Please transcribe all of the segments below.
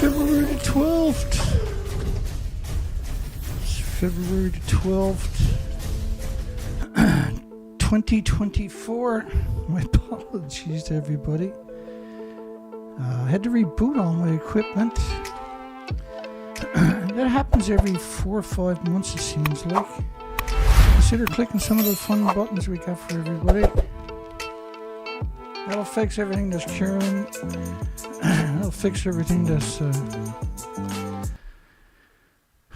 February the 12th. It's February the 12th, 2024. My apologies to everybody. I had to reboot all my equipment. That happens every 4 or 5 months, it seems like. Consider clicking some of the fun buttons we got for everybody. That'll fix everything that's curing. That'll fix everything that's...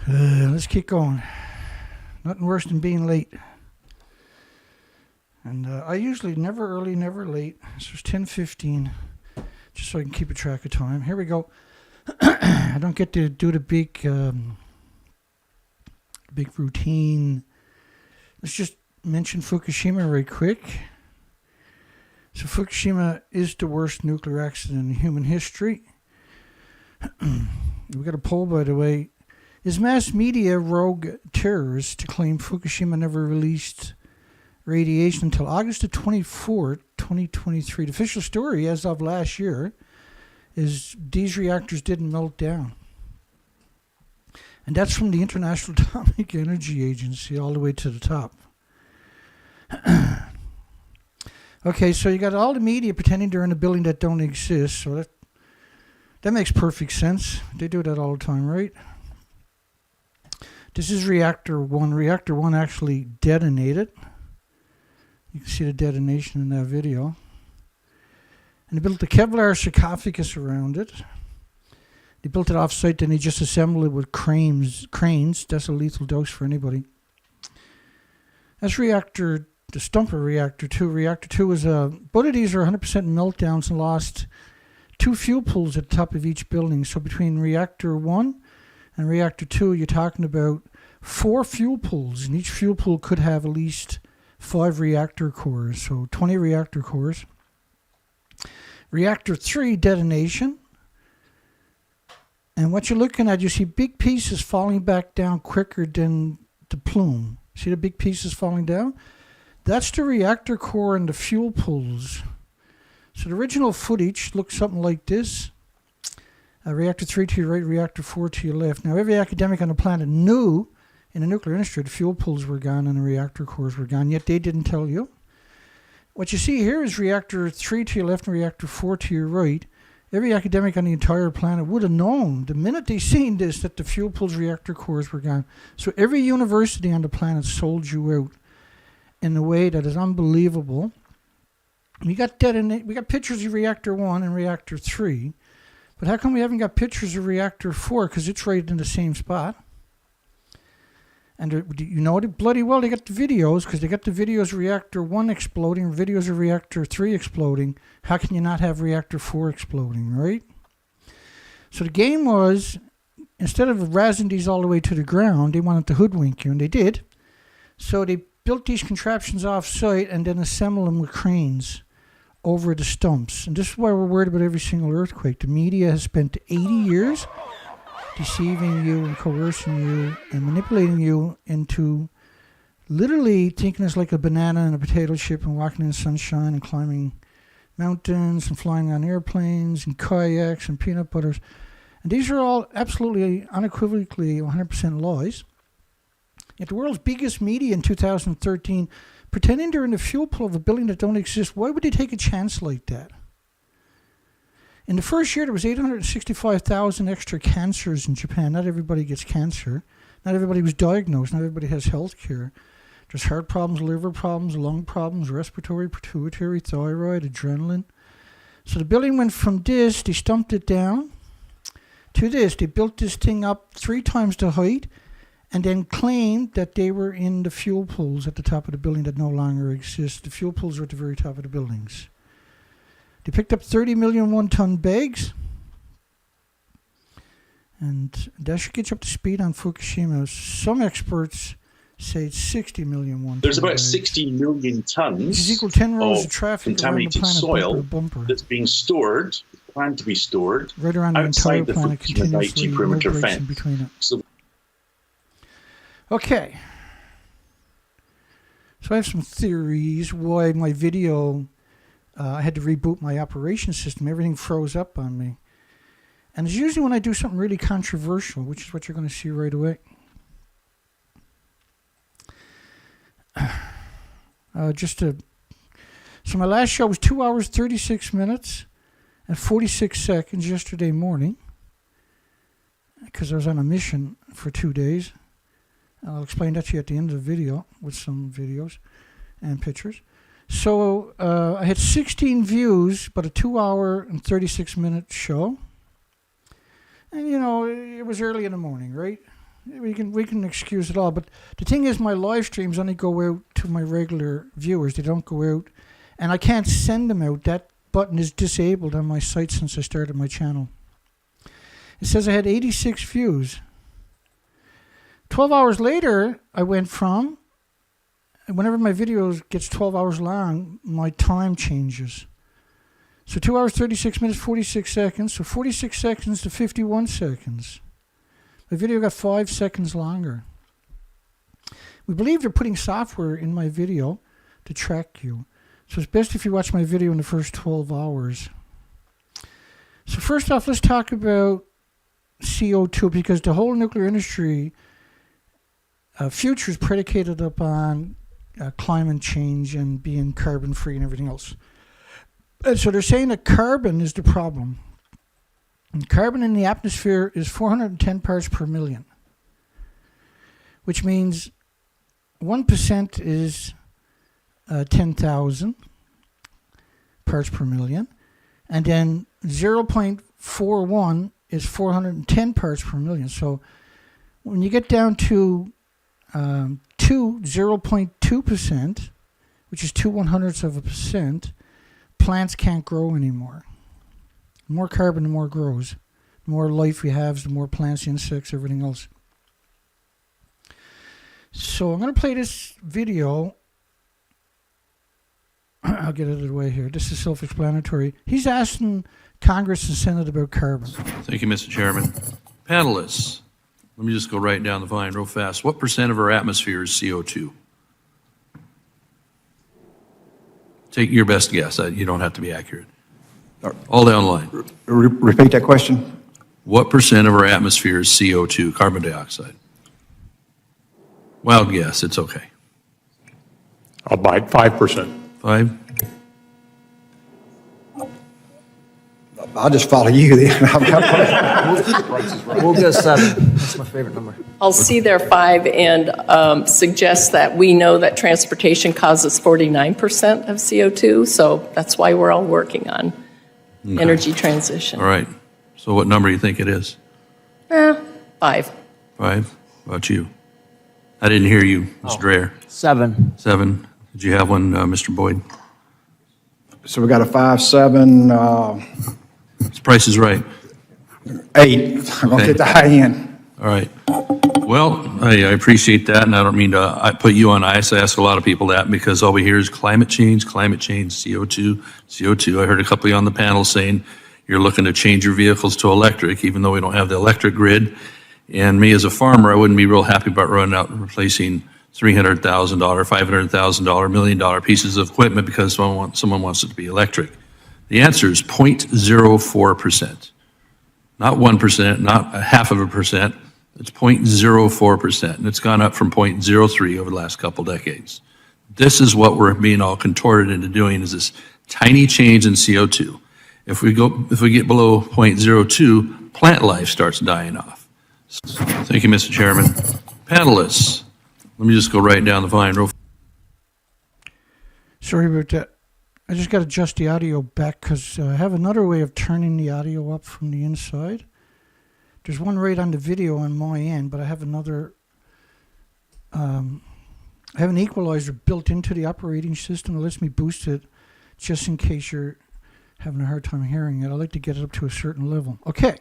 let's keep going. Nothing worse than being late. And I usually never early, never late. So it's 10:15, just so I can keep a track of time. Here we go. I don't get to do the big routine. Let's just mention Fukushima right quick. So Fukushima is the worst nuclear accident in human history. We got a poll, by the way. Is mass media rogue terrorists to claim Fukushima never released radiation until August the 24th, 2023? The official story, as of last year, is these reactors didn't melt down. And that's from the International Atomic Energy Agency all the way to the top. Okay, so you got all the media pretending they're in a building that don't exist. So that makes perfect sense. They do that all the time, right? This is Reactor 1. Reactor 1 actually detonated. You can see the detonation in that video. And they built the Kevlar sarcophagus around it. They built it off-site, then they just assembled it with cranes. That's a lethal dose for anybody. That's Reactor, the stumper Reactor 2. Reactor 2 is both of these are 100% meltdowns and lost 2 fuel pools at the top of each building. So between Reactor 1 and Reactor 2, you're talking about 4 fuel pools, and each fuel pool could have at least 5 reactor cores, so 20 reactor cores. Reactor 3 detonation. And what you're looking at, you see big pieces falling back down quicker than the plume. See the big pieces falling down? That's the reactor core and the fuel pools. So the original footage looks something like this. Reactor 3 to your right, Reactor 4 to your left. Now, every academic on the planet knew in the nuclear industry the fuel pools were gone and the reactor cores were gone, yet they didn't tell you. What you see here is Reactor 3 to your left and Reactor 4 to your right. Every academic on the entire planet would have known the minute they seen this that the fuel pools, reactor cores were gone. So every university on the planet sold you out in a way that is unbelievable. We got pictures of Reactor 1 and Reactor 3. But how come we haven't got pictures of Reactor 4? Because it's right in the same spot. And you know bloody well they got the videos, because they got the videos of Reactor 1 exploding, videos of Reactor 3 exploding. How can you not have Reactor 4 exploding, right? So the game was, instead of razzing these all the way to the ground, they wanted to hoodwink you, and they did. So they built these contraptions off-site and then assembled them with cranes over the stumps. And this is why we're worried about every single earthquake. The media has spent 80 years deceiving you and coercing you and manipulating you into literally thinking it's like a banana and a potato chip and walking in the sunshine and climbing mountains and flying on airplanes and kayaks and peanut butters. And these are all absolutely unequivocally 100% lies. Yet the world's biggest media in 2013 pretending they're in the fuel pool of a building that don't exist. Why would they take a chance like that? In the first year, there was 865,000 extra cancers in Japan. Not everybody gets cancer. Not everybody was diagnosed. Not everybody has health care. There's heart problems, liver problems, lung problems, respiratory, pituitary, thyroid, adrenaline. So the building went from this, they stumped it down, to this. They built this thing up 3 times the height, and then claimed that they were in the fuel pools at the top of the building that no longer exist. The fuel pools are at the very top of the buildings. They picked up 30 million one-ton bags. And that should get you up to speed on Fukushima. Some experts say it's 60 million one-ton There's about bags. 60 million tons equal 10 rows of of traffic contaminated around the planet, soil bumper to bumper. that's being stored, planned to be stored, Right around the entire outside the planet, Fukushima continuously, Daiichi no perimeter breaks in fence. between it. So Okay. So I have some theories why my video, I had to reboot my operation system. Everything froze up on me. And it's usually when I do something really controversial, which is what you're going to see right away. So my last show was 2 hours, 36 minutes, and 46 seconds yesterday morning, because I was on a mission for 2 days. I'll explain that to you at the end of the video with some videos and pictures. So I had 16 views, but a 2 hour and 36 minute show. And you know, it was early in the morning, right? We can excuse it all, but the thing is, my live streams only go out to my regular viewers. They don't go out, and I can't send them out. That button is disabled on my site since I started my channel. It says I had 86 views. 12 hours later, I went from, whenever my video gets 12 hours long, my time changes. So 2 hours, 36 minutes, 46 seconds. So 46 seconds to 51 seconds. My video got 5 seconds longer. We believe they're putting software in my video to track you. So it's best if you watch my video in the first 12 hours. So first off, let's talk about CO2, because the whole nuclear industry future is predicated upon climate change and being carbon free and everything else. And so they're saying that carbon is the problem. And carbon in the atmosphere is 410 parts per million, which means 1% is 10,000 parts per million, and then 0.41 is 410 parts per million. So when you get down to 0.2%, which is 0.02%, plants can't grow anymore. The more carbon, the more grows. The more life we have, the more plants, insects, everything else. So I'm going to play this video. I'll get it out of the way here. This is self-explanatory. He's asking Congress and Senate about carbon. Thank you, Mr. Chairman. Panelists, let me just go right down the line real fast. What percent of our atmosphere is CO2? Take your best guess. You don't have to be accurate. All down the line. Repeat that question. What percent of our atmosphere is CO2, carbon dioxide? Wild guess, it's okay. I'll bite 5%. 5? I'll just follow you then. We'll go 7. That's my favorite number. I'll see their 5 and suggest that we know that transportation causes 49% of CO2, so that's why we're all working on energy transition. All right. So what number do you think it is? 5. 5? How about you? I didn't hear you, Mr. Dreher. 7. 7. Did you have one, Mr. Boyd? So we got a 5, 7, This price is right. 8. I'm going to get the high end. All right. Well, I appreciate that, and I don't mean to put you on ice. I ask a lot of people that because all we hear is climate change, CO2, CO2. I heard a couple of you on the panel saying you're looking to change your vehicles to electric, even though we don't have the electric grid. And me as a farmer, I wouldn't be real happy about running out and replacing $300,000, $500,000, $1 million pieces of equipment because someone wants it to be electric. The answer is 0.04%. Not 1%, not a half of a percent. It's 0.04%, and it's gone up from 0.03 over the last couple decades. This is what we're being all contorted into doing, is this tiny change in CO2. If we get below 0.02, plant life starts dying off. Thank you, Mr. Chairman. Panelists, let me just go right down the line real fast. Sorry about that. I just got to adjust the audio back because I have another way of turning the audio up from the inside. There's one right on the video on my end, but I have another. I have an equalizer built into the operating system that lets me boost it just in case you're having a hard time hearing it. I like to get it up to a certain level. Okay.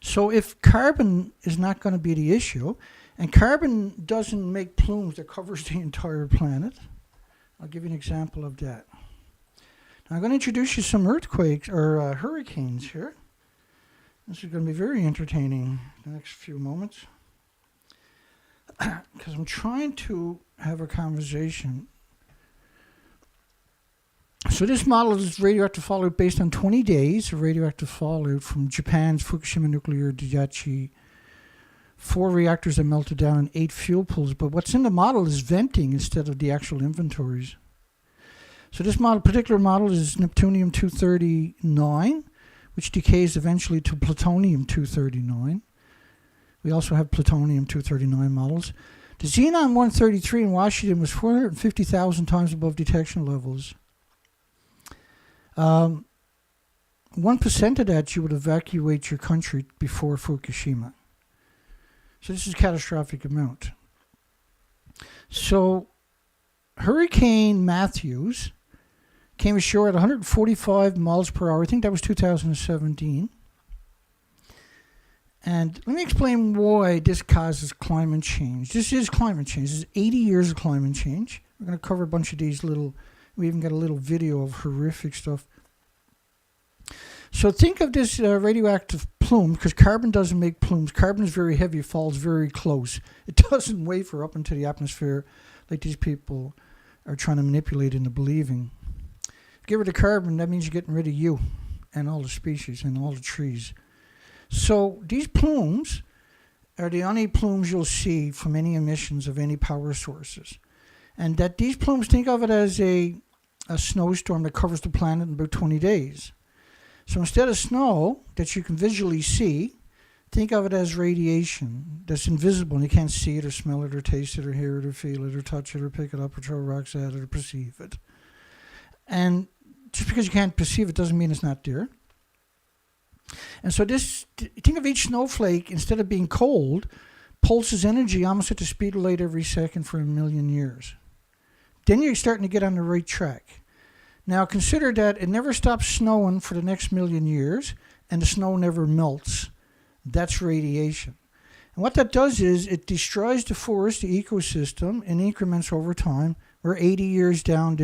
So if carbon is not going to be the issue, and carbon doesn't make plumes that covers the entire planet, I'll give you an example of that. Now I'm going to introduce you some earthquakes or hurricanes here. This is going to be very entertaining the next few moments because I'm trying to have a conversation So this model is radioactive fallout based on 20 days of radioactive fallout from Japan's Fukushima nuclear Daiichi. 4 reactors that melted down and 8 fuel pools. But what's in the model is venting instead of the actual inventories. So this particular model is Neptunium-239, which decays eventually to plutonium-239. We also have plutonium-239 models. The xenon-133 in Washington was 450,000 times above detection levels. 1% of that, you would evacuate your country before Fukushima. So this is a catastrophic amount. So Hurricane Matthews came ashore at 145 miles per hour. I think that was 2017. And let me explain why this causes climate change. This is climate change. This is 80 years of climate change. We're going to cover a bunch of these we even got a little video of horrific stuff. So think of this radioactive plume, because carbon doesn't make plumes. Carbon is very heavy, it falls very close. It doesn't waver up into the atmosphere like these people are trying to manipulate into believing. Get rid of carbon, that means you're getting rid of you and all the species and all the trees. So these plumes are the only plumes you'll see from any emissions of any power sources. And that these plumes, think of it as a snowstorm that covers the planet in about 20 days. So instead of snow that you can visually see, think of it as radiation that's invisible and you can't see it or smell it or taste it or hear it or feel it or touch it or pick it up or throw rocks at it or perceive it. And just because you can't perceive it doesn't mean it's not there. And so think of each snowflake, instead of being cold, pulses energy almost at the speed of light every second for 1 million years. Then you're starting to get on the right track. Now consider that it never stops snowing for the next 1 million years, and the snow never melts. That's radiation. And what that does is it destroys the forest, the ecosystem, in increments over time. We're 80 years down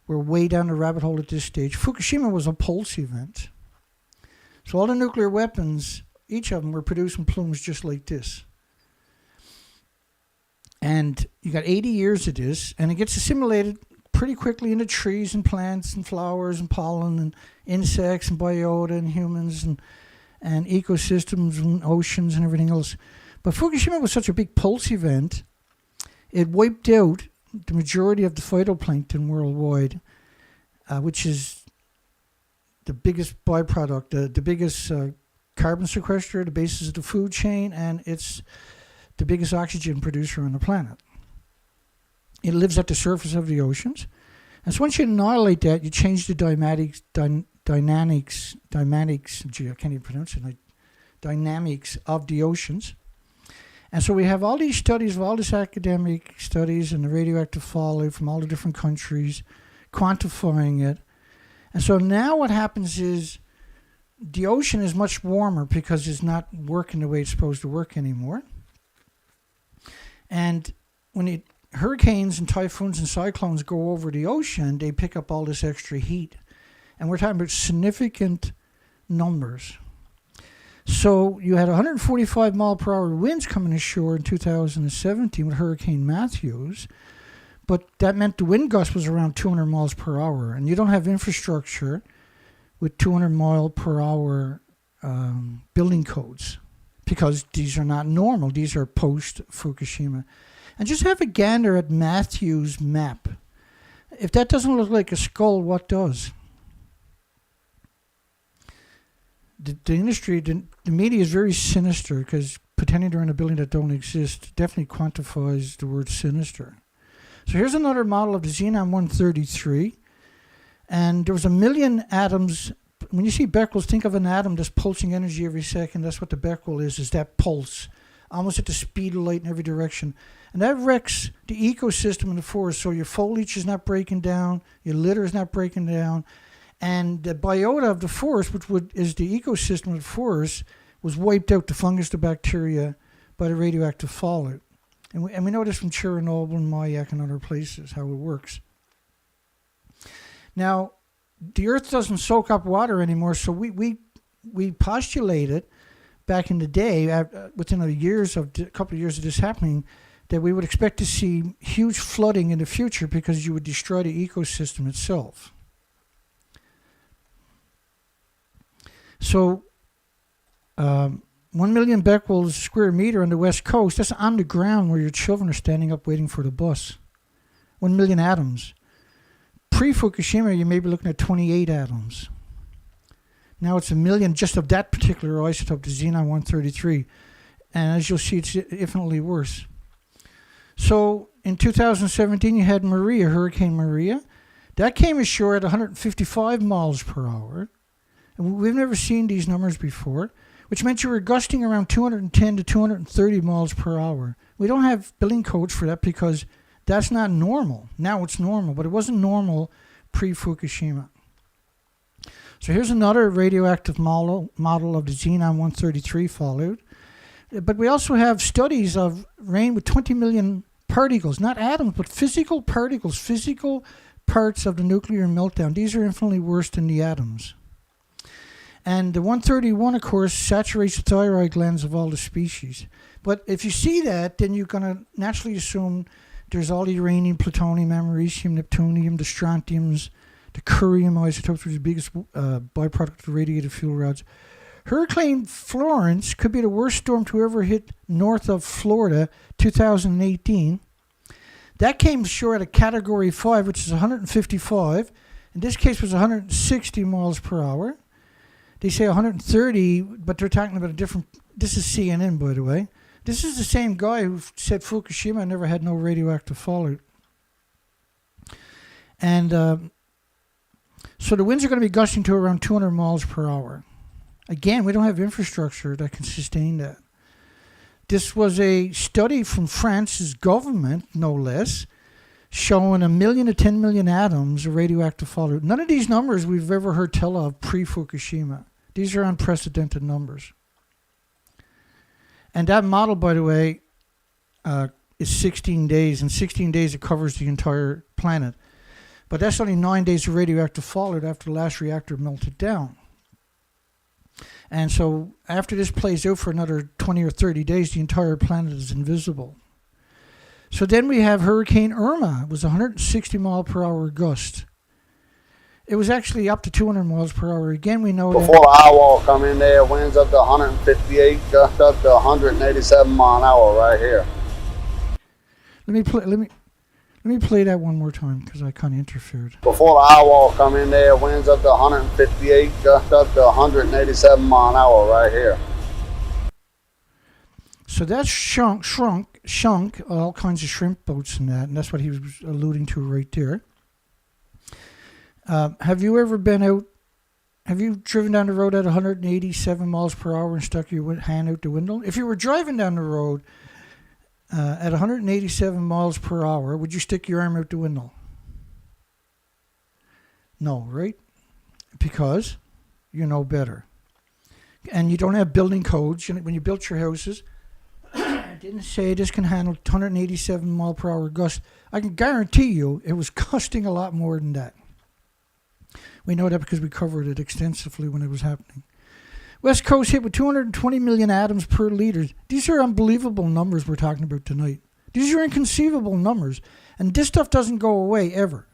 we're way down the rabbit hole at this stage. Fukushima was a pulse event. So all the nuclear weapons, each of them were producing plumes just like this. And you got 80 years of this, and it gets assimilated pretty quickly into trees and plants and flowers and pollen and insects and biota and humans and ecosystems and oceans and everything else. But Fukushima was such a big pulse event, it wiped out the majority of the phytoplankton worldwide, which is the biggest byproduct, the biggest carbon sequester, the basis of the food chain, and it's the biggest oxygen producer on the planet. It lives at the surface of the oceans. And so once you annihilate that, you change the dynamics, gee, I can't even pronounce it, dynamics of the oceans. And so we have all these studies, of all these academic studies and the radioactive fallout from all the different countries, quantifying it. And so now what happens is the ocean is much warmer because it's not working the way it's supposed to work anymore. And when hurricanes and typhoons and cyclones go over the ocean, they pick up all this extra heat. And we're talking about significant numbers. So you had 145 mile per hour winds coming ashore in 2017 with Hurricane Matthews. But that meant the wind gust was around 200 miles per hour. And you don't have infrastructure with 200 mile per hour building codes, because these are not normal. These are post-Fukushima. And just have a gander at Matthews' map. If that doesn't look like a skull, what does? The industry, the media is very sinister, because pretending they're in a building that don't exist definitely quantifies the word sinister. So here's another model of the xenon-133. And there was 1 million atoms. When you see Becquerels, think of an atom that's pulsing energy every second. That's what the Becquerel is that pulse, almost at the speed of light in every direction. And that wrecks the ecosystem in the forest. So your foliage is not breaking down, your litter is not breaking down. And the biota of the forest, which is the ecosystem of the forest, was wiped out, the fungus, the bacteria, by the radioactive fallout. And we know this from Chernobyl and Maya and other places, how it works. Now, the Earth doesn't soak up water anymore, so we postulated back in the day, within a couple of years of this happening, that we would expect to see huge flooding in the future because you would destroy the ecosystem itself. So 1 million becquerels square meter on the west coast, that's on the ground where your children are standing up waiting for the bus. 1 million atoms. Pre-Fukushima, you may be looking at 28 atoms. Now it's 1 million just of that particular isotope, the xenon-133. And as you'll see, it's infinitely worse. So in 2017, you had Maria, Hurricane Maria. That came ashore at 155 miles per hour. And we've never seen these numbers before, which meant you were gusting around 210 to 230 miles per hour. We don't have building codes for that because that's not normal. Now it's normal, but it wasn't normal pre-Fukushima. So here's another radioactive model of the xenon-133 fallout. But we also have studies of rain with 20 million particles, not atoms, but physical particles, physical parts of the nuclear meltdown. These are infinitely worse than the atoms. And the 131, of course, saturates the thyroid glands of all the species. But if you see that, then you're going to naturally assume there's all the uranium, plutonium, americium, neptunium, the strontiums, the curium isotopes, which is the biggest byproduct of the radiated fuel rods. Hurricane Florence could be the worst storm to ever hit north of Florida, 2018. That came ashore at a Category 5, which is 155. In this case, it was 160 miles per hour. They say 130, but they're talking about a different... This is CNN, by the way. This is the same guy who said Fukushima never had no radioactive fallout. And so the winds are going to be gusting to around 200 miles per hour. Again, we don't have infrastructure that can sustain that. This was a study from France's government, no less, showing 1 million to 10 million atoms of radioactive fallout. None of these numbers we've ever heard tell of pre-Fukushima. These are unprecedented numbers. And that model, by the way, is 16 days. In 16 days, it covers the entire planet. But that's only 9 days of radioactive fallout after the last reactor melted down. And so after this plays out for another 20 or 30 days, the entire planet is invisible. So then we have Hurricane Irma. It was 160 mile per hour gust. It was actually up to 200 miles per hour. Again, we know Before the eye wall come in there, winds up to 158, gust up to 187 mile an hour right here. Let me play that one more time because I kind of interfered. Before the eye wall come in there, winds up to 158, gust up to 187 mile an hour right here. So that's shunk all kinds of shrimp boats and that, and that's what he was alluding to right there. Have you ever been out? Have you driven down the road at 187 miles per hour and stuck your hand out the window? If you were driving down the road at 187 miles per hour, would you stick your arm out the window? No, right? Because you know better. And you don't have building codes. When you built your houses, it didn't say this can handle 187 mile per hour gust. I can guarantee you it was gusting a lot more than that. We know that because we covered it extensively when it was happening. West Coast hit with 220 million atoms per liter. These are unbelievable numbers we're talking about tonight. These are inconceivable numbers. And this stuff doesn't go away ever.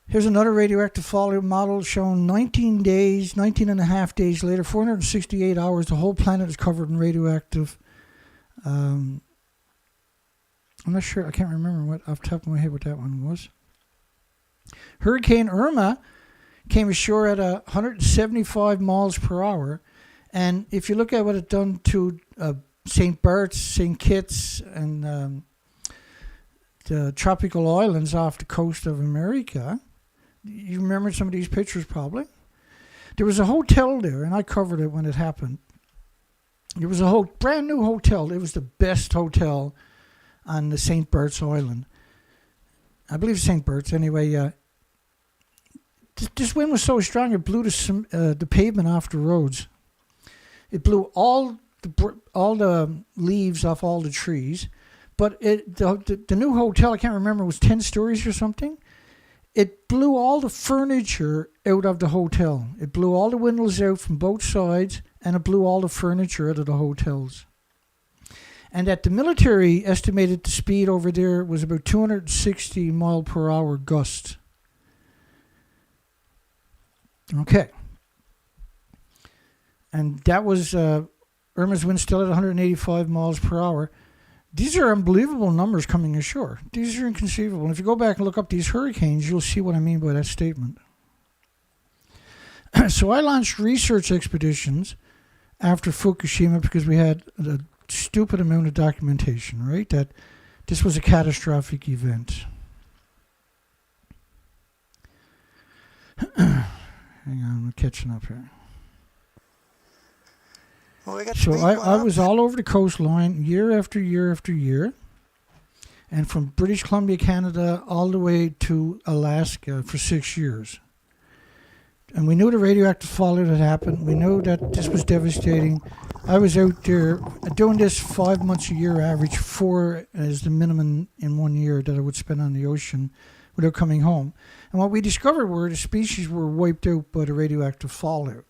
Here's another radioactive fallout model showing 19 and a half days later, 468 hours, the whole planet is covered in radioactive. I'm not sure, I can't remember what off the top of my head what that one was. Hurricane Irma came ashore at 175 miles per hour. And if you look at what it done to St. Bart's, St. Kitts, and the tropical islands off the coast of America, you remember some of these pictures probably. There was a hotel there, and I covered it when it happened. There was a brand new hotel. It was the best hotel on the St. Bart's Island. I believe St. Bart's anyway. This wind was so strong it blew the pavement off the roads. It blew all the leaves off all the trees. But the new hotel, I can't remember, was 10 stories or something. It blew all the furniture out of the hotel. It blew all the windows out from both sides, and it blew all the furniture out of the hotels. And that the military estimated the speed over there was about 260 mile per hour gusts. Okay. And that was Irma's wind still at 185 miles per hour. These are unbelievable numbers coming ashore. These are inconceivable. And if you go back and look up these hurricanes, you'll see what I mean by that statement. So I launched research expeditions after Fukushima because we had a stupid amount of documentation, right? That this was a catastrophic event. Hang on, I'm catching up here. Well, So I was all over the coastline year after year after year, and from British Columbia, Canada, all the way to Alaska for 6 years. And we knew the radioactive fallout had happened. We knew that this was devastating. I was out there doing this 5 months a year average, 4 as the minimum in 1 year that I would spend on the ocean without coming home. And what we discovered were the species were wiped out by the radioactive fallout.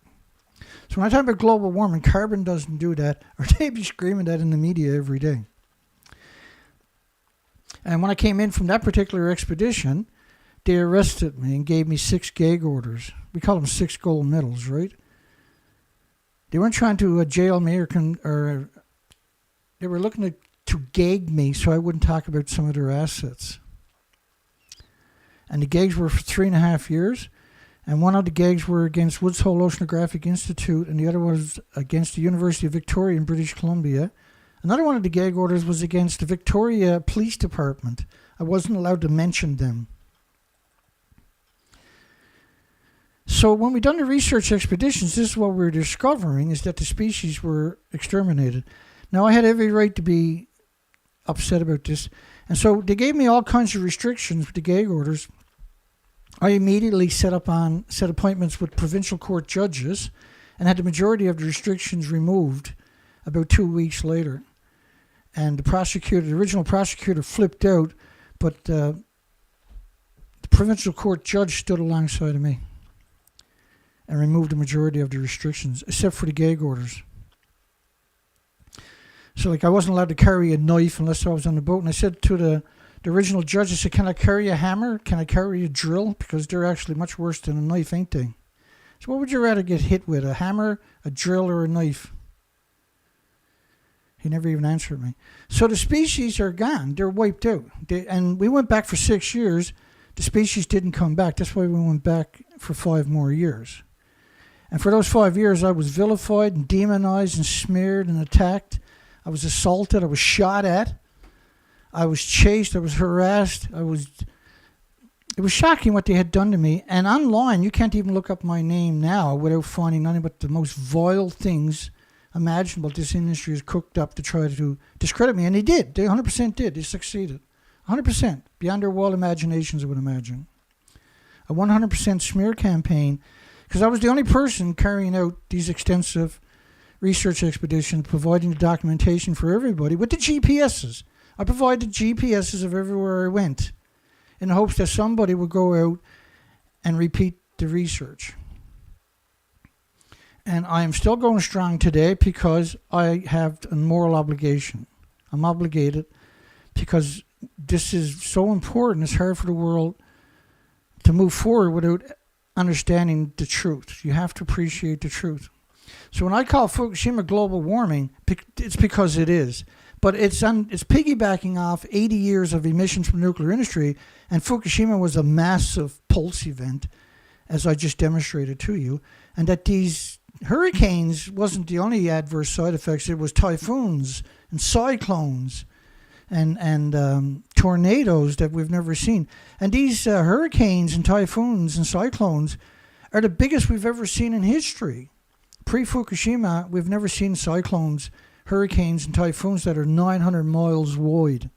So when I talk about global warming, carbon doesn't do that, or they'd be screaming that in the media every day. And when I came in from that particular expedition, they arrested me and gave me 6 gag orders. We call them 6 gold medals, right? They weren't trying to jail me or they were looking to gag me so I wouldn't talk about some of their assets. And the gags were for 3.5 years. And one of the gags were against Woods Hole Oceanographic Institute, and the other was against the University of Victoria in British Columbia. Another one of the gag orders was against the Victoria Police Department. I wasn't allowed to mention them. So when we done the research expeditions, this is what we were discovering, is that the species were exterminated. Now, I had every right to be upset about this. And so they gave me all kinds of restrictions with the gag orders. I immediately set appointments with provincial court judges and had the majority of the restrictions removed about 2 weeks later. And the original prosecutor flipped out, but the provincial court judge stood alongside of me and removed the majority of the restrictions, except for the gag orders. So, I wasn't allowed to carry a knife unless I was on the boat. And I said to the original judge, I said, can I carry a hammer? Can I carry a drill? Because they're actually much worse than a knife, ain't they? So what would you rather get hit with, a hammer, a drill, or a knife? He never even answered me. So the species are gone. They're wiped out. And we went back for 6 years. The species didn't come back. That's why we went back for 5 more years. And for those 5 years, I was vilified and demonized and smeared and attacked. I was assaulted. I was shot at. I was chased. I was harassed. It was shocking what they had done to me. And online, you can't even look up my name now without finding nothing but the most vile things imaginable this industry has cooked up to try to discredit me. And they did. They 100% did. They succeeded. 100%. Beyond their wild imaginations, I would imagine. A 100% smear campaign. Because I was the only person carrying out these extensive research expeditions, providing the documentation for everybody with the GPSs. I provided GPSs of everywhere I went in the hopes that somebody would go out and repeat the research. And I am still going strong today because I have a moral obligation. I'm obligated because this is so important. It's hard for the world to move forward without understanding the truth. You have to appreciate the truth. So when I call Fukushima global warming, it's because it is. But it's piggybacking off 80 years of emissions from the nuclear industry, and Fukushima was a massive pulse event, as I just demonstrated to you, and that these hurricanes wasn't the only adverse side effects. It was typhoons and cyclones and tornadoes that we've never seen. And these hurricanes and typhoons and cyclones are the biggest we've ever seen in history. Pre-Fukushima, we've never seen cyclones, hurricanes, and typhoons that are 900 miles wide.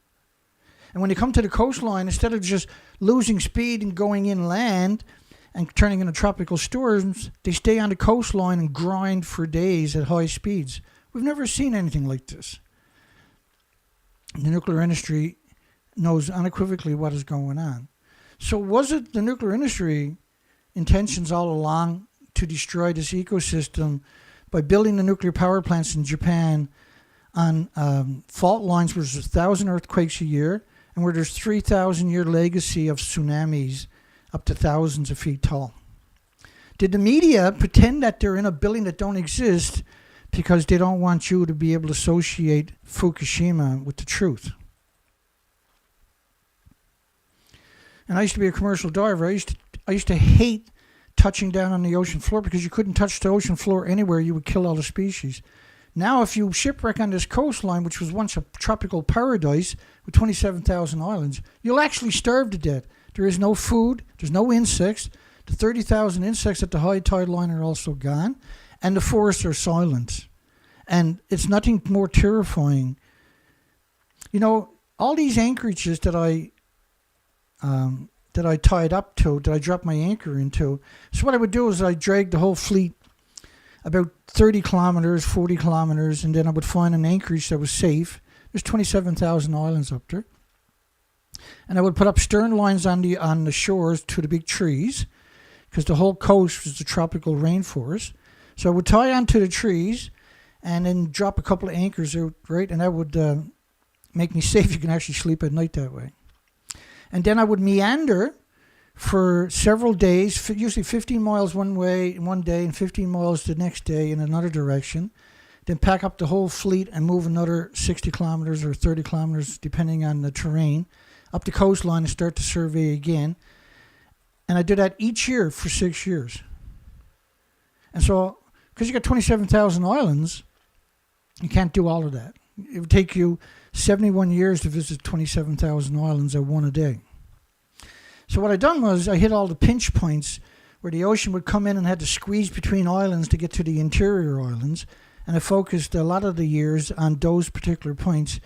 And when they come to the coastline, instead of just losing speed and going inland and turning into tropical storms, they stay on the coastline and grind for days at high speeds. We've never seen anything like this. The nuclear industry knows unequivocally what is going on. So was it the nuclear industry intentions all along to destroy this ecosystem by building the nuclear power plants in Japan on fault lines where there's 1,000 earthquakes a year and where there's 3,000-year legacy of tsunamis up to thousands of feet tall? Did the media pretend that they're in a building that don't exist because they don't want you to be able to associate Fukushima with the truth? And I used to be a commercial diver. I used to hate touching down on the ocean floor because you couldn't touch the ocean floor anywhere. You would kill all the species. Now, if you shipwreck on this coastline, which was once a tropical paradise with 27,000 islands, you'll actually starve to death. There is no food. There's no insects. The 30,000 insects at the high tide line are also gone. And the forests are silent. And it's nothing more terrifying. You know, all these anchorages that I tied up to, that I dropped my anchor into. So what I would do is I drag the whole fleet about 30 kilometers, 40 kilometers, and then I would find an anchorage that was safe. There's 27,000 islands up there. And I would put up stern lines on the shores to the big trees, because the whole coast was a tropical rainforest. So I would tie onto the trees and then drop a couple of anchors out, right? And that would make me safe. You can actually sleep at night that way. And then I would meander for several days, usually 15 miles one way one day and 15 miles the next day in another direction. Then pack up the whole fleet and move another 60 kilometers or 30 kilometers, depending on the terrain, up the coastline and start to survey again. And I did that each year for 6 years. And so, because you got 27,000 islands, you can't do all of that. It would take you 71 years to visit 27,000 islands at one a day. So what I done was I hit all the pinch points where the ocean would come in and had to squeeze between islands to get to the interior islands. And I focused a lot of the years on those particular points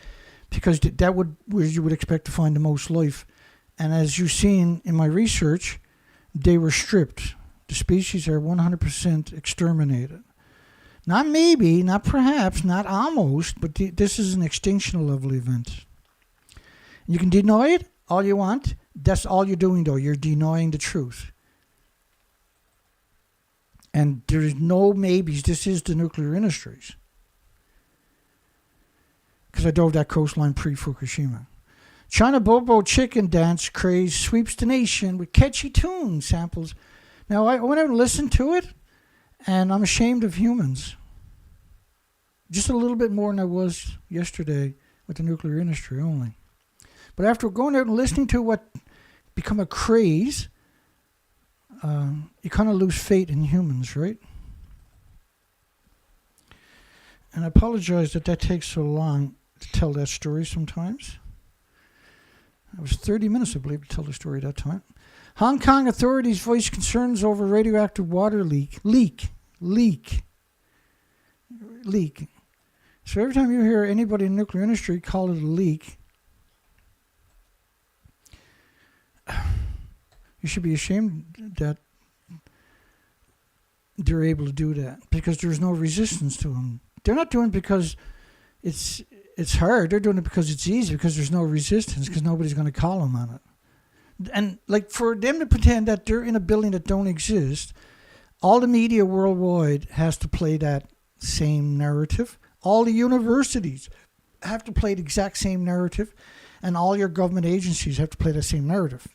because that would where you would expect to find the most life. And as you've seen in my research, they were stripped. The species are 100% exterminated. Not maybe, not perhaps, not almost, but this is an extinction level event. You can deny it all you want. That's all you're doing, though. You're denying the truth. And there is no maybes. This is the nuclear industries. Because I dove that coastline pre-Fukushima. China Bobo Chicken Dance craze sweeps the nation with catchy tune samples. Now, I went out and listened to it, and I'm ashamed of humans. Just a little bit more than I was yesterday with the nuclear industry only. But after going out and listening to what become a craze, you kind of lose faith in humans, right? And I apologize that takes so long to tell that story sometimes. It was 30 minutes, I believe, to tell the story that time. Hong Kong authorities voice concerns over radioactive water leak. So every time you hear anybody in the nuclear industry call it a leak, you should be ashamed that they're able to do that because there's no resistance to them. They're not doing it because it's hard. They're doing it because it's easy, because there's no resistance, because nobody's going to call them on it. And like for them to pretend that they're in a building that don't exist, all the media worldwide has to play that same narrative. All the universities have to play the exact same narrative, and all your government agencies have to play the same narrative.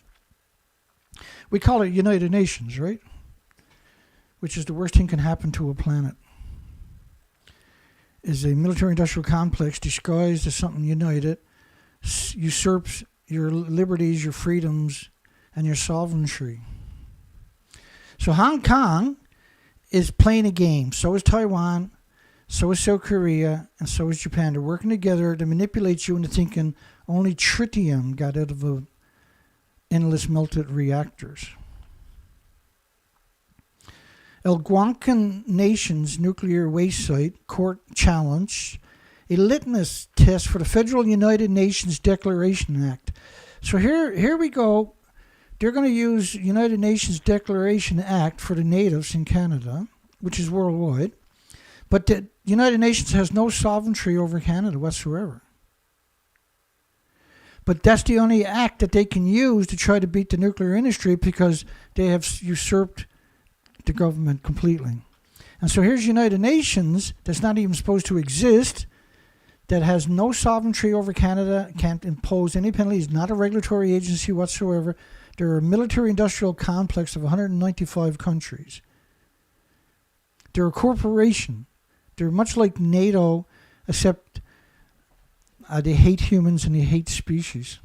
We call it United Nations, right? Which is the worst thing can happen to a planet. Is a military-industrial complex disguised as something united, usurps your liberties, your freedoms, and your sovereignty. So Hong Kong is playing a game. So is Taiwan, so is South Korea, and so is Japan. They're working together to manipulate you into thinking only tritium got out of a endless melted reactors. Algonquin Nation's nuclear waste site court challenged a litmus test for the Federal United Nations Declaration Act. So here we go. They're going to use United Nations Declaration Act for the natives in Canada, which is worldwide. But the United Nations has no sovereignty over Canada whatsoever. But that's the only act that they can use to try to beat the nuclear industry because they have usurped the government completely. And so here's United Nations that's not even supposed to exist, that has no sovereignty over Canada, can't impose any penalties, not a regulatory agency whatsoever. They're a military-industrial complex of 195 countries. They're a corporation. They're much like NATO, except they hate humans and they hate species.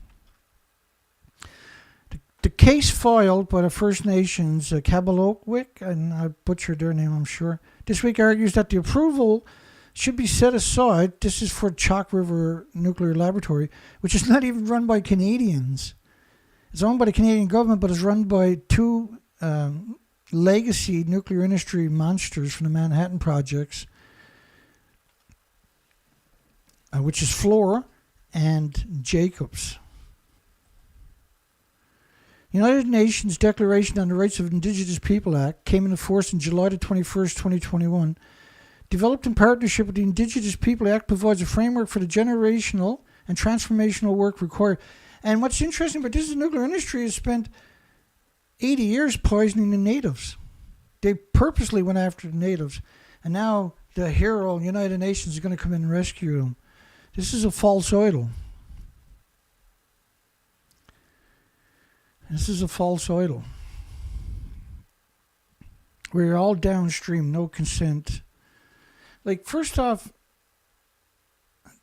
The case filed by the First Nations, Kabalokwick, and I butchered their name, I'm sure, this week argues that the approval should be set aside. This is for Chalk River Nuclear Laboratory, which is not even run by Canadians. It's owned by the Canadian government, but is run by two legacy nuclear industry monsters from the Manhattan projects, which is Fluor and Jacobs. United Nations Declaration on the Rights of Indigenous People Act came into force on July the 21st, 2021. Developed in partnership with the Indigenous People Act, provides a framework for the generational and transformational work required. And what's interesting about this is the nuclear industry has spent 80 years poisoning the natives. They purposely went after the natives. And now the hero, United Nations, is going to come in and rescue them. This is a false idol. This is a false idol. We're all downstream, no consent. Like, first off,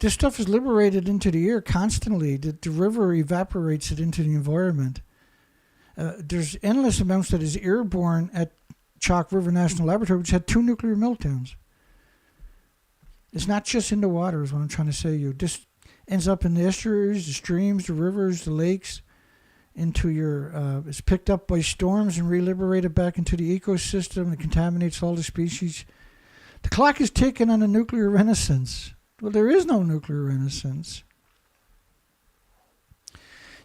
this stuff is liberated into the air constantly. The river evaporates it into the environment. There's endless amounts that is airborne at Chalk River National Laboratory, which had 2 nuclear meltdowns. It's not just in the water, is what I'm trying to say to you. This ends up in the estuaries, the streams, the rivers, the lakes, into your, it's picked up by storms and reliberated back into the ecosystem. It contaminates all the species. The clock is ticking on a nuclear renaissance. Well, there is no nuclear renaissance.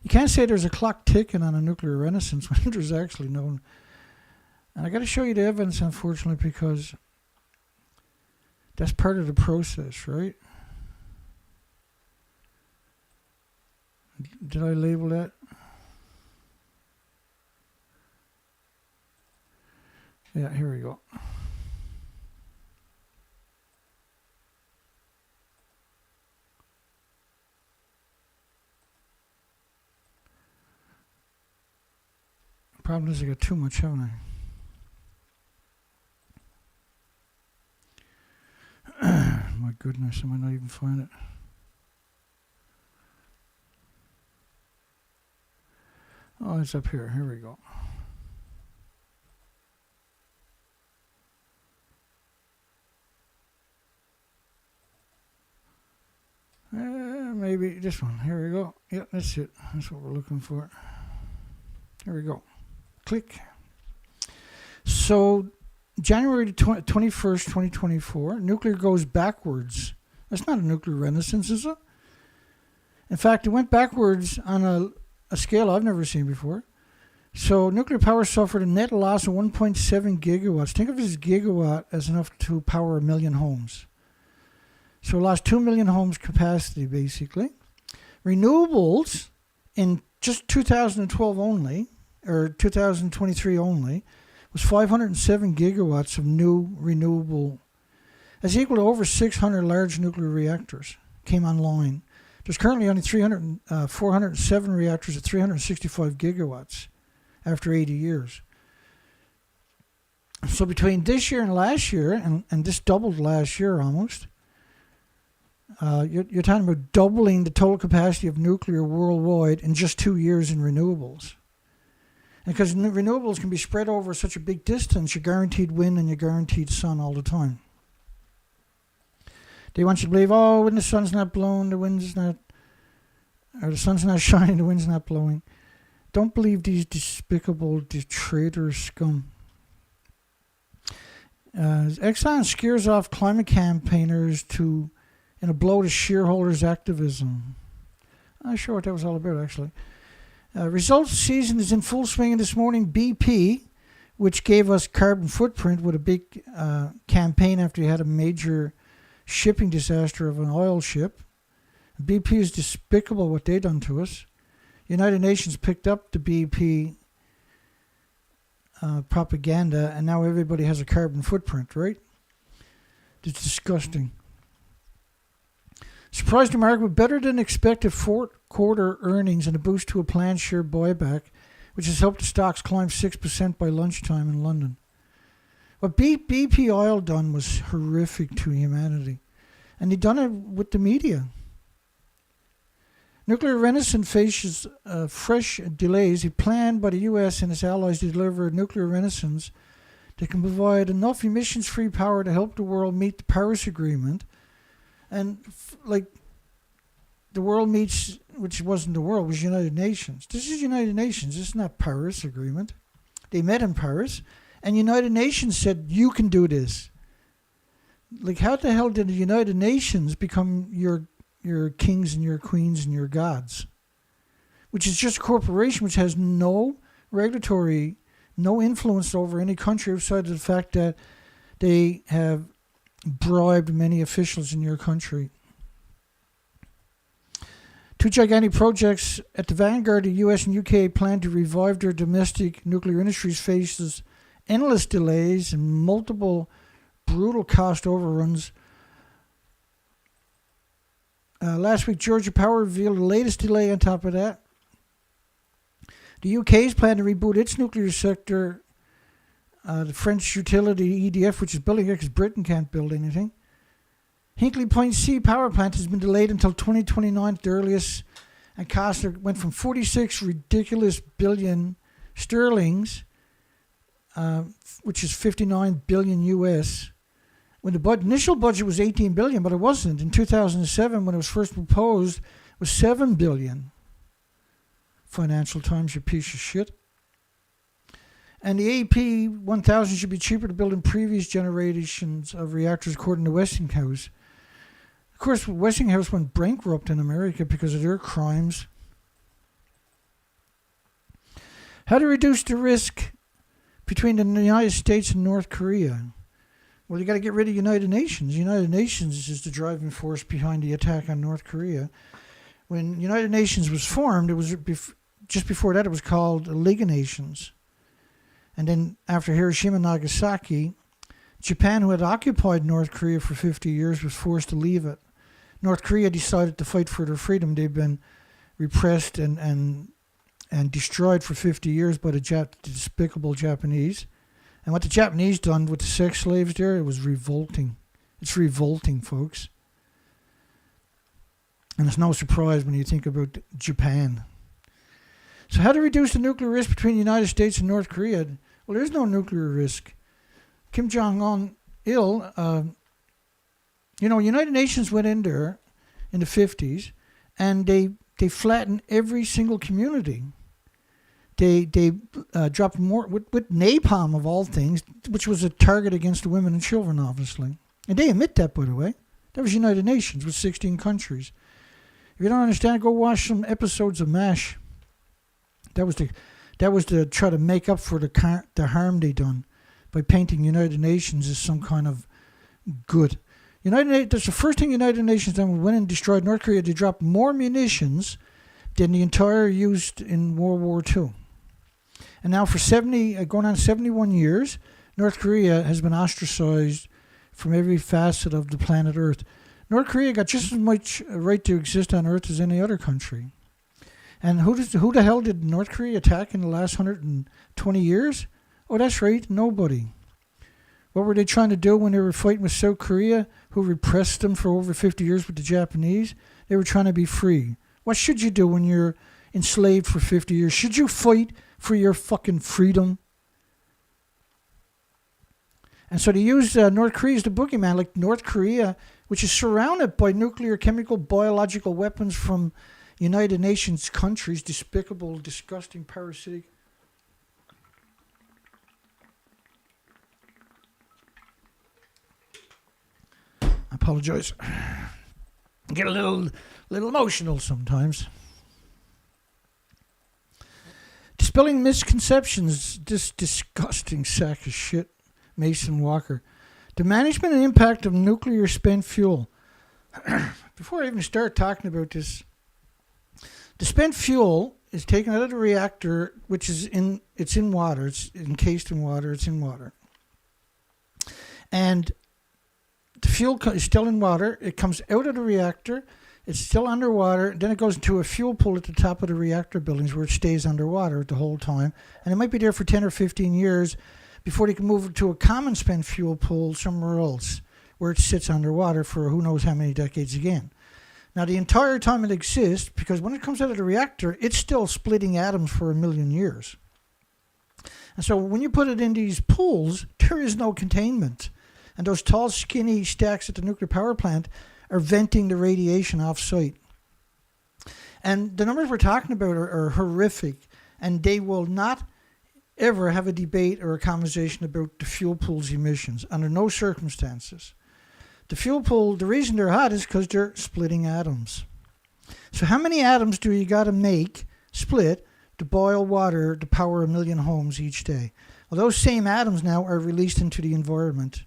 You can't say there's a clock ticking on a nuclear renaissance when there's actually no. And I got to show you the evidence, unfortunately, because that's part of the process, right? Did I label that? Yeah, here we go. Problem is I got too much, haven't I? My goodness, I might not even find it. Oh, it's up here. Here we go. Maybe this one. Here we go. Yeah, that's it. That's what we're looking for. Here we go. Click. So, January 21st, 2024, nuclear goes backwards. That's not a nuclear renaissance, is it? In fact, it went backwards on a scale I've never seen before. So, nuclear power suffered a net loss of 1.7 gigawatts. Think of this gigawatt as enough to power 1 million homes. So, it lost 2 million homes capacity, basically. Renewables, in just 2012 only, or 2023 only, was 507 gigawatts of new renewable. That's equal to over 600 large nuclear reactors came online. There's currently only 407 reactors at 365 gigawatts after 80 years. So between this year and last year, and this doubled last year almost, you're talking about doubling the total capacity of nuclear worldwide in just 2 years in renewables. And because renewables can be spread over such a big distance, you're guaranteed wind and you're guaranteed sun all the time. They want you to believe, oh, when the sun's not blowing, the wind's not, or the sun's not shining, the wind's not blowing. Don't believe these despicable traitor scum. Exxon scares off climate campaigners in a blow to shareholders' activism. I'm not sure what that was all about, actually. Results season is in full swing this morning. BP, which gave us carbon footprint with a big campaign after you had a major shipping disaster of an oil ship. BP is despicable what they done to us. United Nations picked up the BP propaganda, and now everybody has a carbon footprint, right? It's disgusting. Surprised the market with better than expected fourth quarter earnings and a boost to a planned share buyback, which has helped the stocks climb 6% by lunchtime in London. What BP oil done was horrific to humanity. And they done it with the media. Nuclear renaissance faces fresh delays. He planned by the U.S. and its allies to deliver a nuclear renaissance that can provide enough emissions-free power to help the world meet the Paris Agreement. And the world meets, which wasn't the world, was United Nations. This is United Nations. This is not Paris Agreement. They met in Paris, and United Nations said, you can do this. Like, how the hell did the United Nations become your kings and your queens and your gods? Which is just a corporation which has no regulatory, no influence over any country outside of the fact that they have bribed many officials in your country. Two gigantic projects at the vanguard of the US and UK plan to revive their domestic nuclear industries faces endless delays and multiple brutal cost overruns. Last week, Georgia Power revealed the latest delay on top of that. The UK's plan to reboot its nuclear sector. The French utility EDF, which is building it because Britain can't build anything. Hinkley Point C power plant has been delayed until 2029 at the earliest, and costs went from 46 ridiculous billion sterlings, which is 59 billion US, when the initial budget was 18 billion, but it wasn't. In 2007, when it was first proposed, it was 7 billion. Financial Times, you piece of shit. And the AP 1000 should be cheaper to build than previous generations of reactors, according to Westinghouse. Of course, Westinghouse went bankrupt in America because of their crimes. How to reduce the risk between the United States and North Korea? Well, you got to get rid of United Nations. United Nations is the driving force behind the attack on North Korea. When United Nations was formed, it was just before that it was called the League of Nations. And then after Hiroshima and Nagasaki, Japan, who had occupied North Korea for 50 years, was forced to leave it. North Korea decided to fight for their freedom. They've been repressed and destroyed for 50 years by the despicable Japanese. And what the Japanese done with the sex slaves there, it was revolting. It's revolting, folks. And it's no surprise when you think about Japan. So how to reduce the nuclear risk between the United States and North Korea? Well, there's no nuclear risk. Kim Jong-un, United Nations went in there in the 50s, and they flattened every single community. They dropped more, with napalm of all things, which was a target against the women and children, obviously. And they admit that, by the way. That was United Nations with 16 countries. If you don't understand, go watch some episodes of MASH. That was to try to make up for the harm they done by painting United Nations as some kind of good. That's the first thing United Nations done. We went and destroyed North Korea. They dropped more munitions than the entire used in World War II. And now for going on 71 years, North Korea has been ostracized from every facet of the planet Earth. North Korea got just as much right to exist on Earth as any other country. And who the hell did North Korea attack in the last 120 years? Oh, that's right, nobody. What were they trying to do when they were fighting with South Korea, who repressed them for over 50 years with the Japanese? They were trying to be free. What should you do when you're enslaved for 50 years? Should you fight for your fucking freedom? And so they used North Korea as the boogeyman, like North Korea, which is surrounded by nuclear, chemical, biological weapons from United Nations countries, despicable, disgusting, parasitic. I apologize. I get a little emotional sometimes. Dispelling Misconceptions, this disgusting sack of shit, Mason Walker. The management and impact of nuclear spent fuel. Before I even start talking about this, the spent fuel is taken out of the reactor, which is in water. It's encased in water. It's in water. And the fuel is still in water. It comes out of the reactor. It's still underwater. Then it goes into a fuel pool at the top of the reactor buildings where it stays underwater the whole time. And it might be there for 10 or 15 years. before they can move it to a common spent fuel pool somewhere else where it sits underwater for who knows how many decades again. Now, the entire time it exists, because when it comes out of the reactor, it's still splitting atoms for 1 million years. And so when you put it in these pools, there is no containment. And those tall, skinny stacks at the nuclear power plant are venting the radiation off-site. And the numbers we're talking about are horrific, and they will not ever have a debate or a conversation about the fuel pool's emissions under no circumstances. The fuel pool, the reason they're hot is because they're splitting atoms. So how many atoms do you got to split, to boil water to power 1 million homes each day? Well, those same atoms now are released into the environment.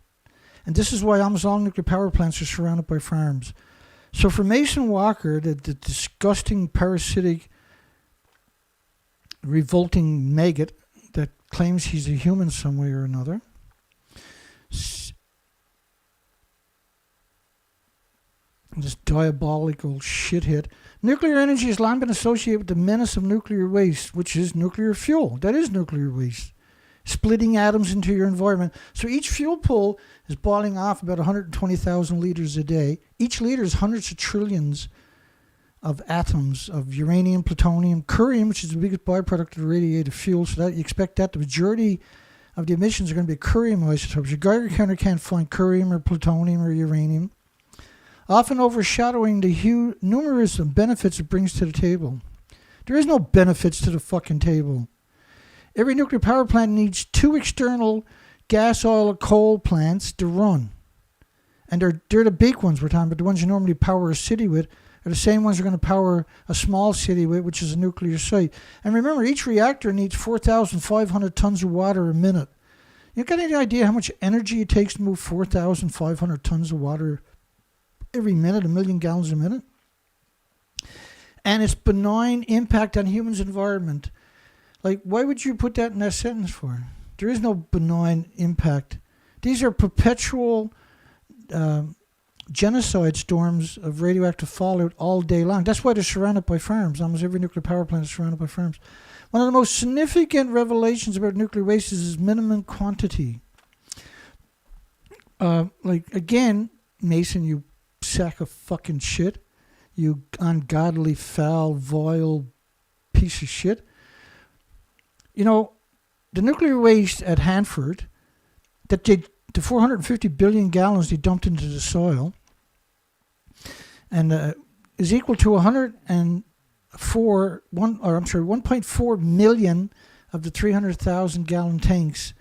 And this is why almost all nuclear power plants are surrounded by farms. So for Mason Walker, the disgusting, parasitic, revolting maggot that claims he's a human some way or another, this diabolical shithead. Nuclear energy has long been associated with the menace of nuclear waste, which is nuclear fuel. That is nuclear waste. Splitting atoms into your environment. So each fuel pool is boiling off about 120,000 liters a day. Each liter is hundreds of trillions of atoms of uranium, plutonium, curium, which is the biggest byproduct of radiative fuel. So that you expect that the majority of the emissions are going to be curium isotopes. Your Geiger counter can't find curium or plutonium or uranium, often overshadowing the numerous benefits it brings to the table. There is no benefits to the fucking table. Every nuclear power plant needs 2 external gas, oil, or coal plants to run. And they're the big ones we're talking about. The ones you normally power a city with are the same ones you're going to power a small city with, which is a nuclear site. And remember, each reactor needs 4,500 tons of water a minute. You got any idea how much energy it takes to move 4,500 tons of water every minute, 1 million gallons a minute? And its benign impact on humans' environment. Like, why would you put that in that sentence for? There is no benign impact. These are perpetual genocide storms of radioactive fallout all day long. That's why they're surrounded by farms. Almost every nuclear power plant is surrounded by farms. One of the most significant revelations about nuclear waste is its minimum quantity. Again, Mason, you sack of fucking shit. You ungodly, foul, vile piece of shit. You know, the nuclear waste at Hanford, the 450 billion gallons they dumped into the soil, and is equal to 1.4 million of the 300,000 gallon tanks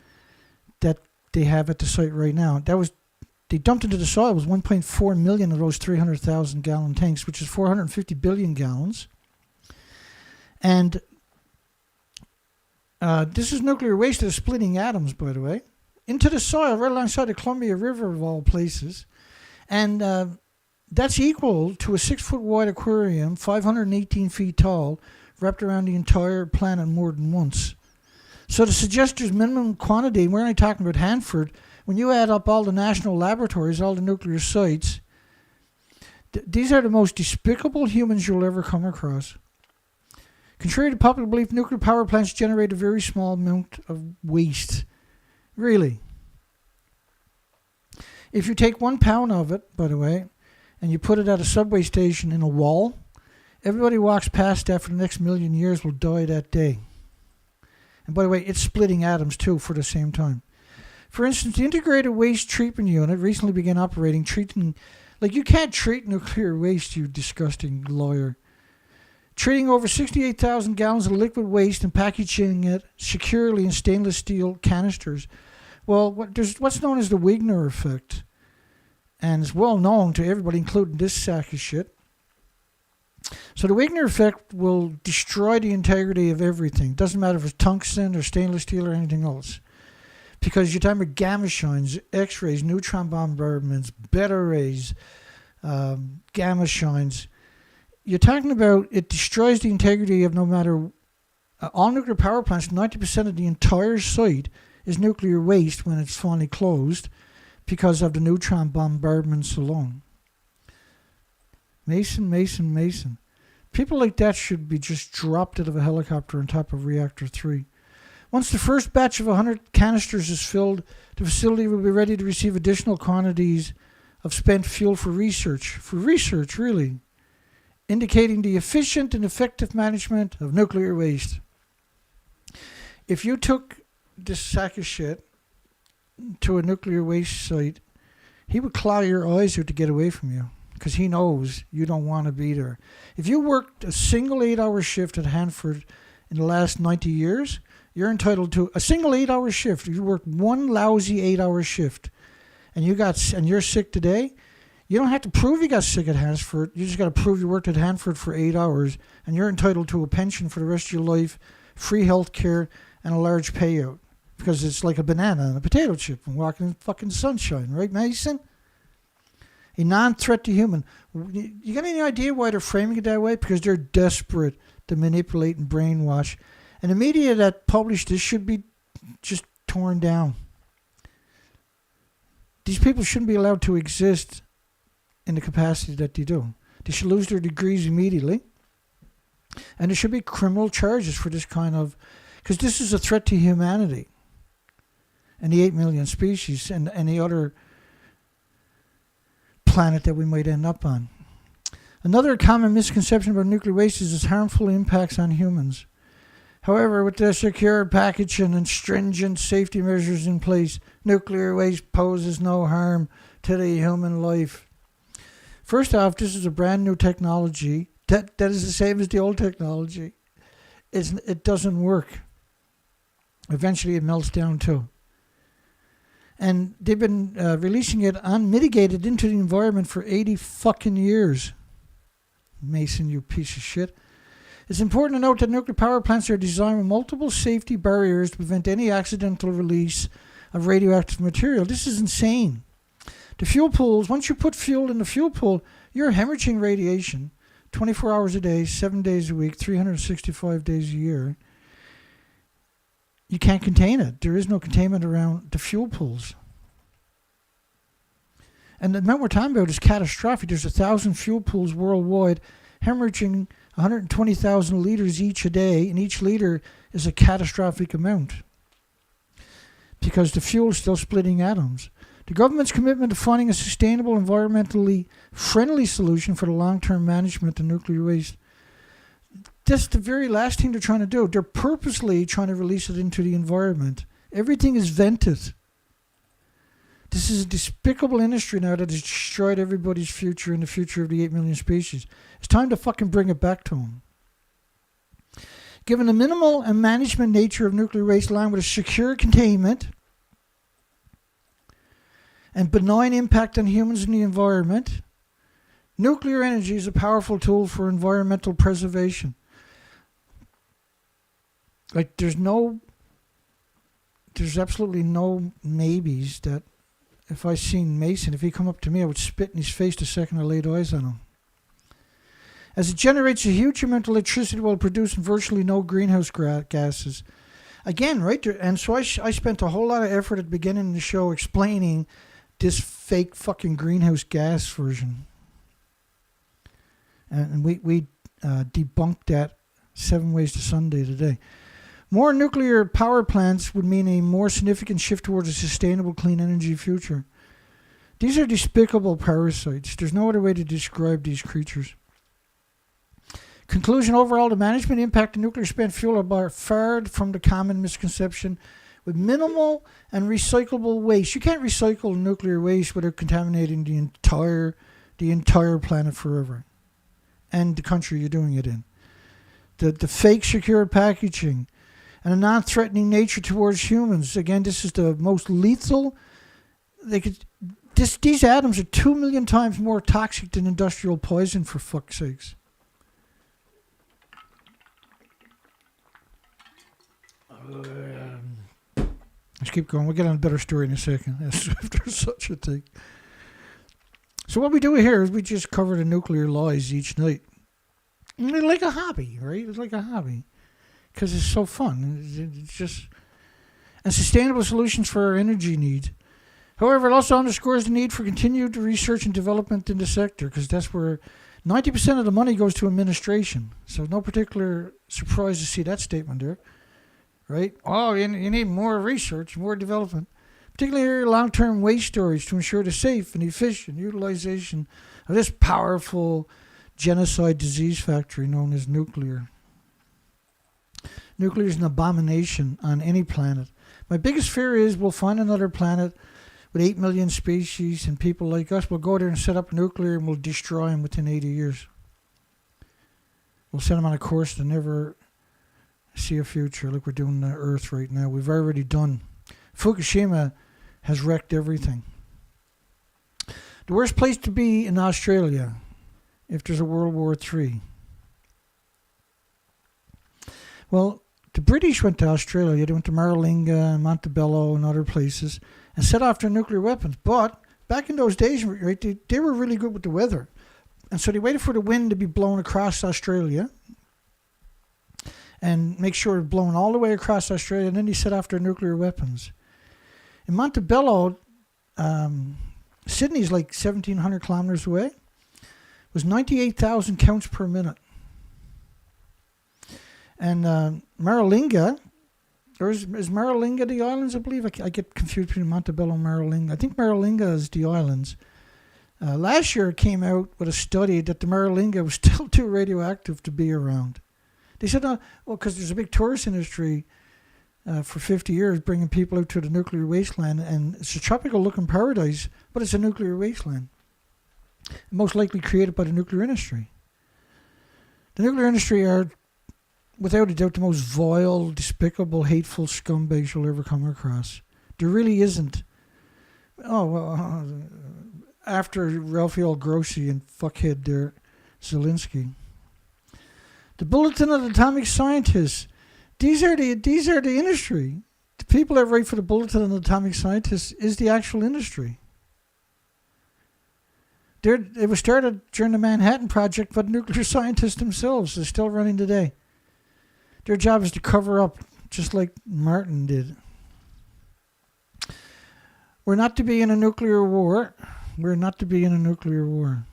that they have at the site right now. They dumped into the soil was 1.4 million of those 300,000 gallon tanks, which is 450 billion gallons. And this is nuclear waste that is splitting atoms, by the way, into the soil right alongside the Columbia River of all places. And that's equal to a 6-foot wide aquarium, 518 feet tall, wrapped around the entire planet more than once. So to suggest there's minimum quantity, we're only talking about Hanford, when you add up all the national laboratories, all the nuclear sites, these are the most despicable humans you'll ever come across. Contrary to popular belief, nuclear power plants generate a very small amount of waste. Really. If you take 1 pound of it, by the way, and you put it at a subway station in a wall, everybody walks past that for the next 1 million years will die that day. And by the way, it's splitting atoms too for the same time. For instance, the Integrated Waste Treatment Unit recently began operating, treating, like you can't treat nuclear waste, you disgusting lawyer. Treating over 68,000 gallons of liquid waste and packaging it securely in stainless steel canisters. Well, there's what's known as the Wigner effect. And it's well known to everybody, including this sack of shit. So the Wigner effect will destroy the integrity of everything. It doesn't matter if it's tungsten or stainless steel or anything else. Because you're talking about gamma shines, X-rays, neutron bombardments, beta rays, gamma shines. You're talking about it destroys the integrity of no matter... all nuclear power plants, 90% of the entire site is nuclear waste when it's finally closed because of the neutron bombardments alone. Mason. People like that should be just dropped out of a helicopter on top of Reactor 3. Once the first batch of 100 canisters is filled, the facility will be ready to receive additional quantities of spent fuel for research. For research, really. Indicating the efficient and effective management of nuclear waste. If you took this sack of shit to a nuclear waste site, he would claw your eyes out to get away from you because he knows you don't want to be there. If you worked a single 8-hour shift at Hanford in the last 90 years, you're entitled to a single 8-hour shift. If you worked one lousy 8-hour shift and you're sick today, you don't have to prove you got sick at Hanford. You just got to prove you worked at Hanford for 8 hours, and you're entitled to a pension for the rest of your life, free health care, and a large payout. Because it's like a banana and a potato chip and walking in fucking sunshine, right, Mason? A non-threat to human. You got any idea why they're framing it that way? Because they're desperate to manipulate and brainwash. And the media that published this should be just torn down. These people shouldn't be allowed to exist in the capacity that they do. They should lose their degrees immediately. And there should be criminal charges for this kind of... Because this is a threat to humanity. And the 8 million species and any other planet that we might end up on. Another common misconception about nuclear waste is its harmful impacts on humans. However, with the secure packaging and stringent safety measures in place, nuclear waste poses no harm to the human life. First off, this is a brand new technology that is the same as the old technology. It doesn't work. Eventually it melts down too. And they've been releasing it unmitigated into the environment for 80 fucking years. Mason, you piece of shit. It's important to note that nuclear power plants are designed with multiple safety barriers to prevent any accidental release of radioactive material. This is insane. The fuel pools, once you put fuel in the fuel pool, you're hemorrhaging radiation 24 hours a day, 7 days a week, 365 days a year. You can't contain it. There is no containment around the fuel pools. And the amount we're talking about is catastrophic. There's 1,000 fuel pools worldwide, hemorrhaging 120,000 liters each a day, and each liter is a catastrophic amount because the fuel is still splitting atoms. The government's commitment to finding a sustainable, environmentally friendly solution for the long-term management of nuclear waste, that's the very last thing they're trying to do. They're purposely trying to release it into the environment. Everything is vented. This is a despicable industry now that has destroyed everybody's future and the future of the 8 million species. It's time to fucking bring it back to them. Given the minimal and management nature of nuclear waste, along with a secure containment and benign impact on humans and the environment, nuclear energy is a powerful tool for environmental preservation. Like, there's absolutely no maybes that if I seen Mason, if he come up to me, I would spit in his face the second I laid eyes on him. As it generates a huge amount of electricity while producing virtually no greenhouse gases. Again, right there, and so I spent a whole lot of effort at the beginning of the show explaining this fake fucking greenhouse gas version. And we debunked that 7 ways to Sunday today. More nuclear power plants would mean a more significant shift towards a sustainable clean energy future. These are despicable parasites. There's no other way to describe these creatures. Conclusion, overall, the management impact of nuclear spent fuel are far from the common misconception with minimal and recyclable waste. You can't recycle nuclear waste without contaminating the entire planet forever and the country you're doing it in. The fake secure packaging and a non-threatening nature towards humans. Again, this is the most lethal. These atoms are 2 million times more toxic than industrial poison, for fuck's sakes. Let's keep going. We'll get on a better story in a second, if there's such a thing. So what we do here is we just cover the nuclear lies each night. Like a hobby, right? It's like a hobby. Because it's so fun. It's just... And sustainable solutions for our energy needs. However, it also underscores the need for continued research and development in the sector, because that's where 90% of the money goes to administration. So no particular surprise to see that statement there. right? Oh, you need more research, more development, particularly long-term waste storage to ensure the safe and efficient utilization of this powerful genocide disease factory known as nuclear. Nuclear is an abomination on any planet. My biggest fear is we'll find another planet with 8 million species and people like us will go there and set up nuclear and we'll destroy them within 80 years. We'll send them on a course to never see a future like we're doing on Earth right now. We've already done. Fukushima has wrecked everything. The worst place to be in Australia if there's a World War III. Well, the British went to Australia. They went to Maralinga, Montebello, and other places and set off their nuclear weapons. But back in those days, right, they were really good with the weather. And so they waited for the wind to be blown across Australia and make sure it's blown all the way across Australia, and then they set off their nuclear weapons. In Montebello, Sydney's like 1,700 kilometers away. It was 98,000 counts per minute. And Maralinga, or is Maralinga the islands, I believe? I get confused between Montebello and Maralinga. I think Maralinga is the islands. Last year it came out with a study that the Maralinga was still too radioactive to be around. They said, well, because there's a big tourist industry for 50 years bringing people out to the nuclear wasteland, and it's a tropical-looking paradise, but it's a nuclear wasteland, most likely created by the nuclear industry. The nuclear industry are, without a doubt, the most vile, despicable, hateful scumbags you'll ever come across. There really isn't. After Raphael Grossi and fuckhead there, Zelensky. The Bulletin of the Atomic Scientists. These are the industry. The people that write for the Bulletin of the Atomic Scientists is the actual industry. It was started during the Manhattan Project by the nuclear scientists themselves. They're still running today. Their job is to cover up, just like Martin did. We're not to be in a nuclear war. We're not to be in a nuclear war.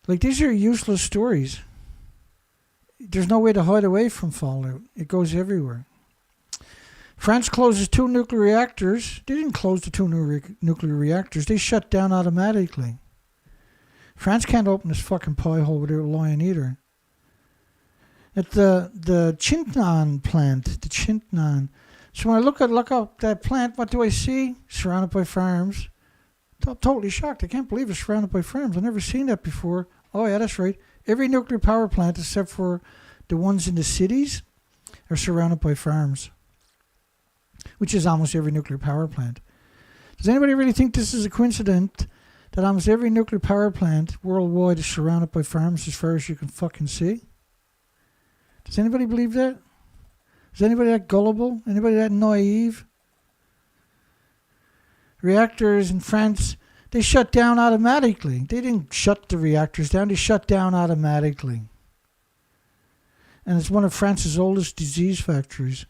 Like, these are useless stories. There's no way to hide away from fallout. It goes everywhere. France closes 2 nuclear reactors. They didn't close the 2 nuclear reactors. They shut down automatically. France can't open this fucking pie hole without lying either. At the Chinon plant, the Chinon. So when I look up that plant, what do I see? Surrounded by farms. I'm totally shocked. I can't believe it's surrounded by farms. I've never seen that before. Oh yeah, that's right. Every nuclear power plant, except for the ones in the cities, are surrounded by farms, which is almost every nuclear power plant. Does anybody really think this is a coincidence that almost every nuclear power plant worldwide is surrounded by farms as far as you can fucking see? Does anybody believe that? Is anybody that gullible? Anybody that naive? Reactors in France, they shut down automatically. They didn't shut the reactors down, they shut down automatically. And it's one of France's oldest disease factories.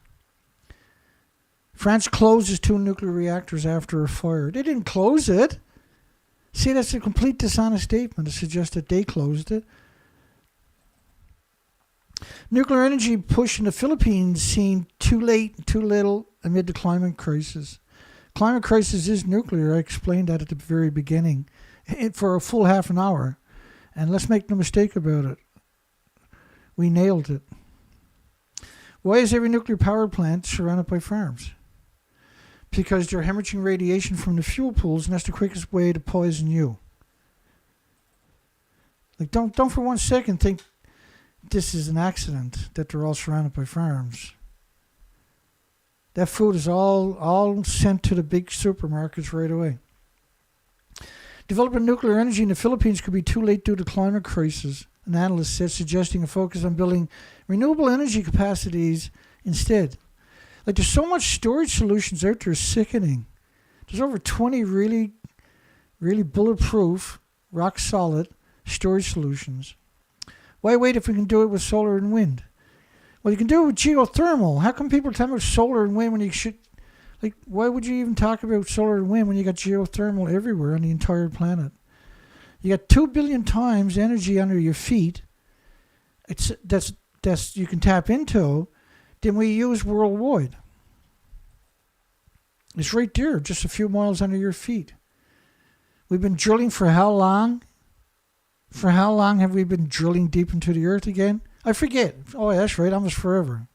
France closes 2 nuclear reactors after a fire. They didn't close it. See, that's a complete dishonest statement to suggest that they closed it. Nuclear energy push in the Philippines seemed too late and too little amid the climate crisis. Climate crisis is nuclear. I explained that at the very beginning for a full half an hour. And let's make no mistake about it. We nailed it. Why is every nuclear power plant surrounded by farms? Because they're hemorrhaging radiation from the fuel pools, and that's the quickest way to poison you. Like, don't for 1 second think this is an accident that they're all surrounded by farms. That food is all sent to the big supermarkets right away. Developing nuclear energy in the Philippines could be too late due to climate crisis, an analyst said, suggesting a focus on building renewable energy capacities instead. Like, there's so much storage solutions out there, sickening. There's over 20 really, really bulletproof, rock solid storage solutions. Why wait if we can do it with solar and wind? Well, you can do it with geothermal. How come people talk about solar and wind when you should... Like, why would you even talk about solar and wind when you got geothermal everywhere on the entire planet? You got 2 billion times energy under your feet. That's you can tap into than we use worldwide. It's right there, just a few miles under your feet. We've been drilling for how long? For how long have we been drilling deep into the earth again? I forget. Oh, that's right, almost forever.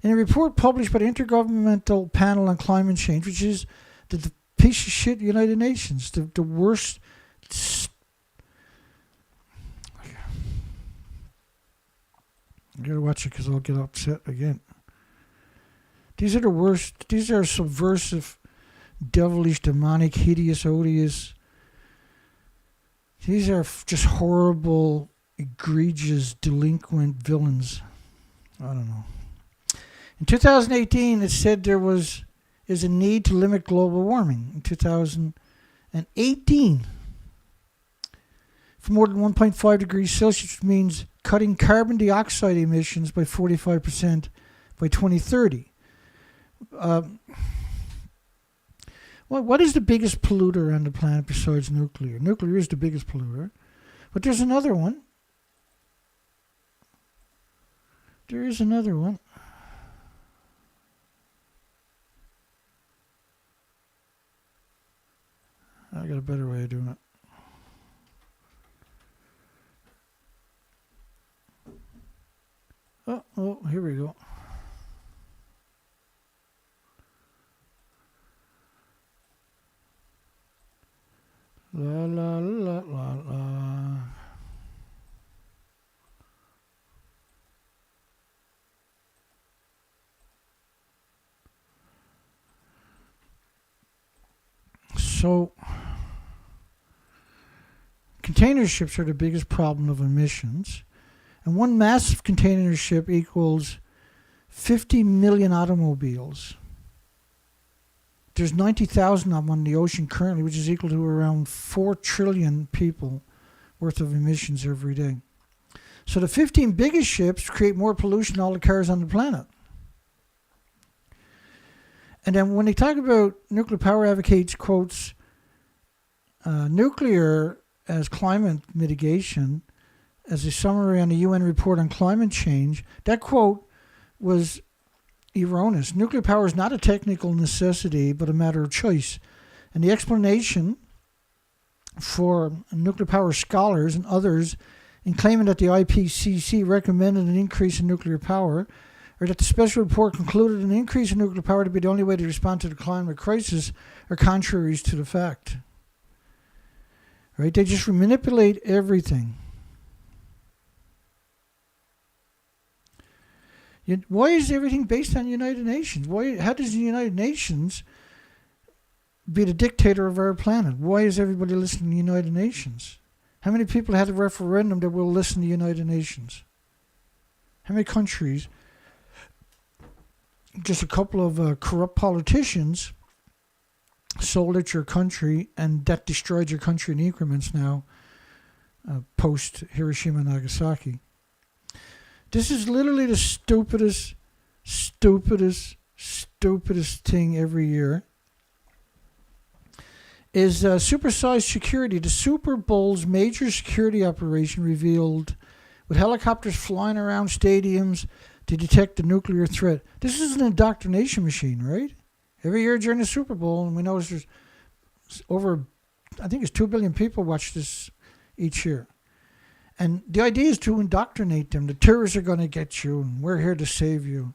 In a report published by the Intergovernmental Panel on Climate Change, which is the piece of shit United Nations, the worst. I gotta watch it because I'll get upset again. These are the worst. These are subversive, devilish, demonic, hideous, odious. These are just horrible, egregious, delinquent villains. I don't know. In 2018, it said there is a need to limit global warming. In 2018, for more than 1.5 degrees Celsius, which means cutting carbon dioxide emissions by 45% by 2030. What is the biggest polluter on the planet besides nuclear? Nuclear is the biggest polluter. But there's another one. There is another one. I got a better way of doing it. Oh, here we go. La la la la la. So, container ships are the biggest problem of emissions. And one massive container ship equals 50 million automobiles. There's 90,000 of them on the ocean currently, which is equal to around 4 trillion people worth of emissions every day. So the 15 biggest ships create more pollution than all the cars on the planet. And then when they talk about nuclear power advocates, quotes, nuclear as climate mitigation, as a summary on the UN report on climate change, that quote was erroneous. Nuclear power is not a technical necessity, but a matter of choice. And the explanation for nuclear power scholars and others in claiming that the IPCC recommended an increase in nuclear power, or that the special report concluded an increase in nuclear power to be the only way to respond to the climate crisis, are contraries to the fact. Right? They just manipulate everything. Why is everything based on the United Nations? How does the United Nations be the dictator of our planet? Why is everybody listening to the United Nations? How many people had a referendum that will listen to the United Nations? How many countries? Just a couple of corrupt politicians sold out your country, and that destroyed your country in increments now, post Hiroshima and Nagasaki. This is literally the stupidest thing every year. Is supersized security. The Super Bowl's major security operation revealed with helicopters flying around stadiums to detect the nuclear threat. This is an indoctrination machine, right? Every year during the Super Bowl, and we know there's over, I think it's 2 billion people watch this each year. And the idea is to indoctrinate them. The terrorists are going to get you, and we're here to save you.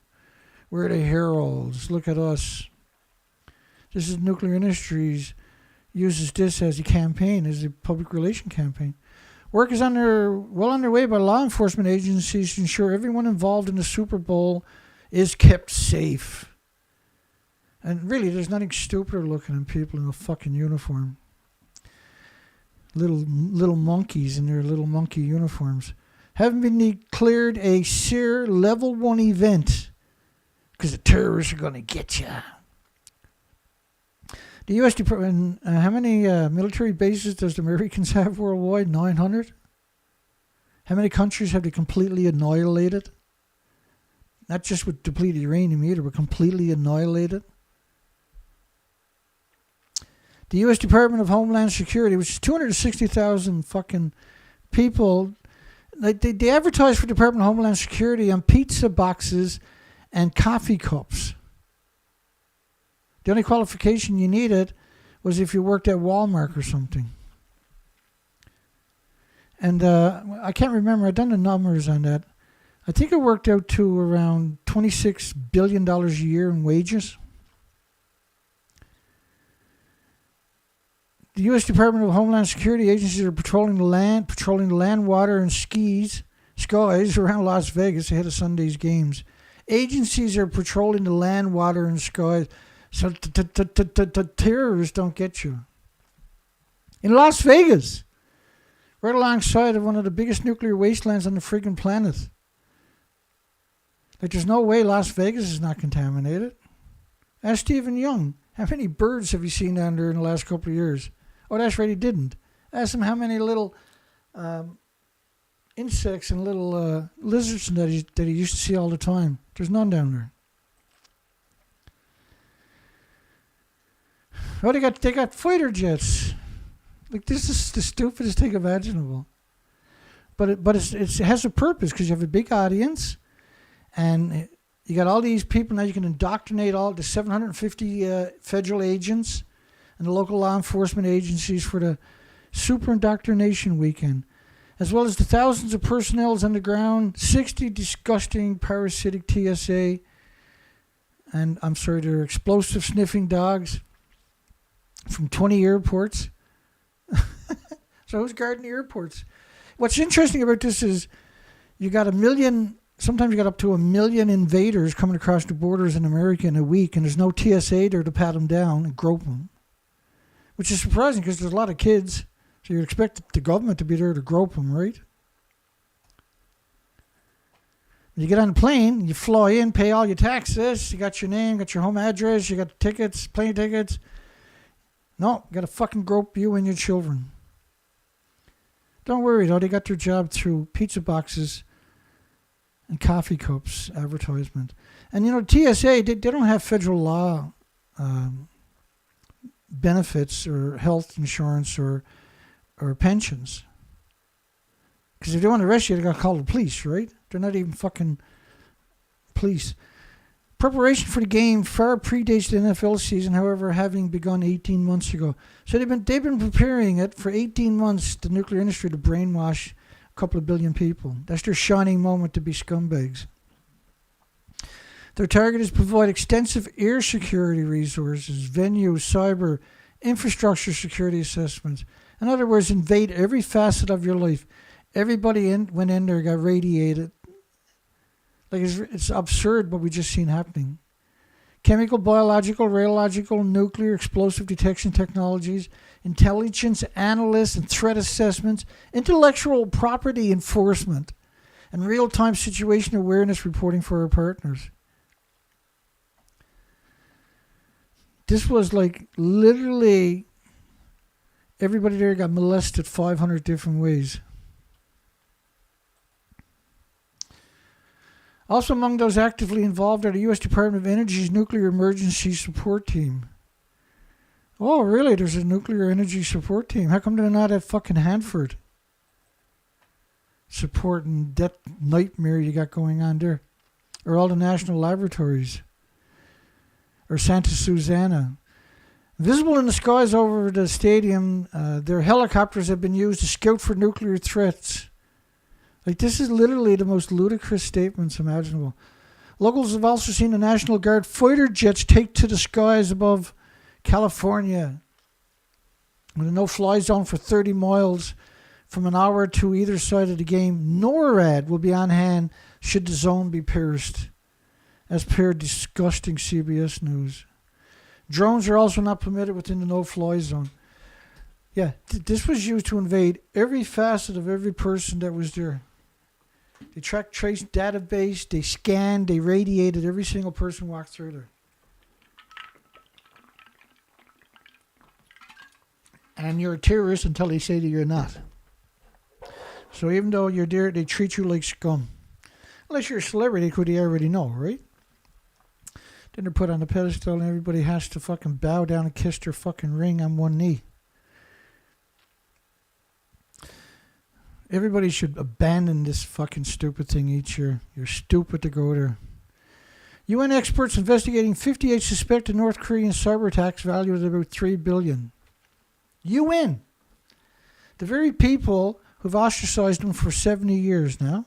We're the heroes. Look at us. This is Nuclear Industries uses this as a campaign, as a public relation campaign. Work is well underway by law enforcement agencies to ensure everyone involved in the Super Bowl is kept safe. And really, there's nothing stupider looking than people in a fucking uniform. Little monkeys in their little monkey uniforms. Haven't been declared a SEER Level 1 event because the terrorists are going to get you. The U.S. Department, how many military bases does the Americans have worldwide? 900? How many countries have they completely annihilated? Not just with depleted uranium either, but completely annihilated. The U.S. Department of Homeland Security, which is 260,000 fucking people, they advertise for Department of Homeland Security on pizza boxes and coffee cups. The only qualification you needed was if you worked at Walmart or something. And I can't remember. I've done the numbers on that. I think it worked out to around $26 billion a year in wages. The U.S. Department of Homeland Security agencies are patrolling the land, water, and skies around Las Vegas ahead of Sunday's games. Agencies are patrolling the land, water, and skies so terrorists don't get you. In Las Vegas, right alongside of one of the biggest nuclear wastelands on the friggin' planet. Like, there's no way Las Vegas is not contaminated. Ask Stephen Young, how many birds have you seen down there in the last couple of years? Oh, that's right, he didn't. Ask him how many little insects and little lizards that he used to see all the time. There's none down there. Oh, they got fighter jets. Like, this is the stupidest thing imaginable. But it has a purpose because you have a big audience, and you got all these people. Now you can indoctrinate all the 750 federal agents and the local law enforcement agencies for the super indoctrination weekend, as well as the thousands of personnel on the ground, 60 disgusting parasitic TSA, and they're explosive sniffing dogs from 20 airports. So who's guarding the airports? What's interesting about this is you got sometimes you got up to 1 million invaders coming across the borders in America in a week, and there's no TSA there to pat them down and grope them, which is surprising because there's a lot of kids, so you'd expect the government to be there to grope them, right? You get on the plane, you fly in, pay all your taxes, you got your name, got your home address, you got tickets, plane tickets. No, got to fucking grope you and your children. Don't worry, though. They got their job through pizza boxes and coffee cups advertisement. And, TSA, they don't have federal law benefits or health insurance or pensions. Because if they want to arrest you, they got to call the police, right? They're not even fucking police. Preparation for the game far predates the NFL season, however, having begun 18 months ago. So they've been preparing it for 18 months, the nuclear industry, to brainwash a couple of billion people. That's their shining moment to be scumbags. Their target is to provide extensive air security resources, venues, cyber, infrastructure security assessments. In other words, invade every facet of your life. Everybody went in there, got radiated. Like, it's absurd what we just seen happening. Chemical, biological, radiological, nuclear, explosive detection technologies, intelligence analysts and threat assessments, intellectual property enforcement, and real-time situation awareness reporting for our partners. This was like literally everybody there got molested 500 different ways. Also among those actively involved are the U.S. Department of Energy's Nuclear Emergency Support Team. Oh, really? There's a nuclear energy support team. How come they're not at fucking Hanford? Supporting that nightmare you got going on there. Or all the national laboratories. Or Santa Susana. Visible in the skies over the stadium, their helicopters have been used to scout for nuclear threats. Like, this is literally the most ludicrous statements imaginable. Locals have also seen the National Guard fighter jets take to the skies above California with a no-fly zone for 30 miles from an hour to either side of the game. NORAD will be on hand should the zone be pierced, as per disgusting CBS News. Drones are also not permitted within the no-fly zone. Yeah, this was used to invade every facet of every person that was there. They tracked, traced database, they scanned, they radiated every single person walked through there. And you're a terrorist until they say that you're not. So even though you're there, they treat you like scum. Unless you're a celebrity, who they already know, right? Then they're put on a pedestal and everybody has to fucking bow down and kiss their fucking ring on one knee. Everybody should abandon this fucking stupid thing each year. You're stupid to go there. UN experts investigating 58 suspected North Korean cyber attacks valued at about $3 billion. UN. The very people who've ostracized them for 70 years now.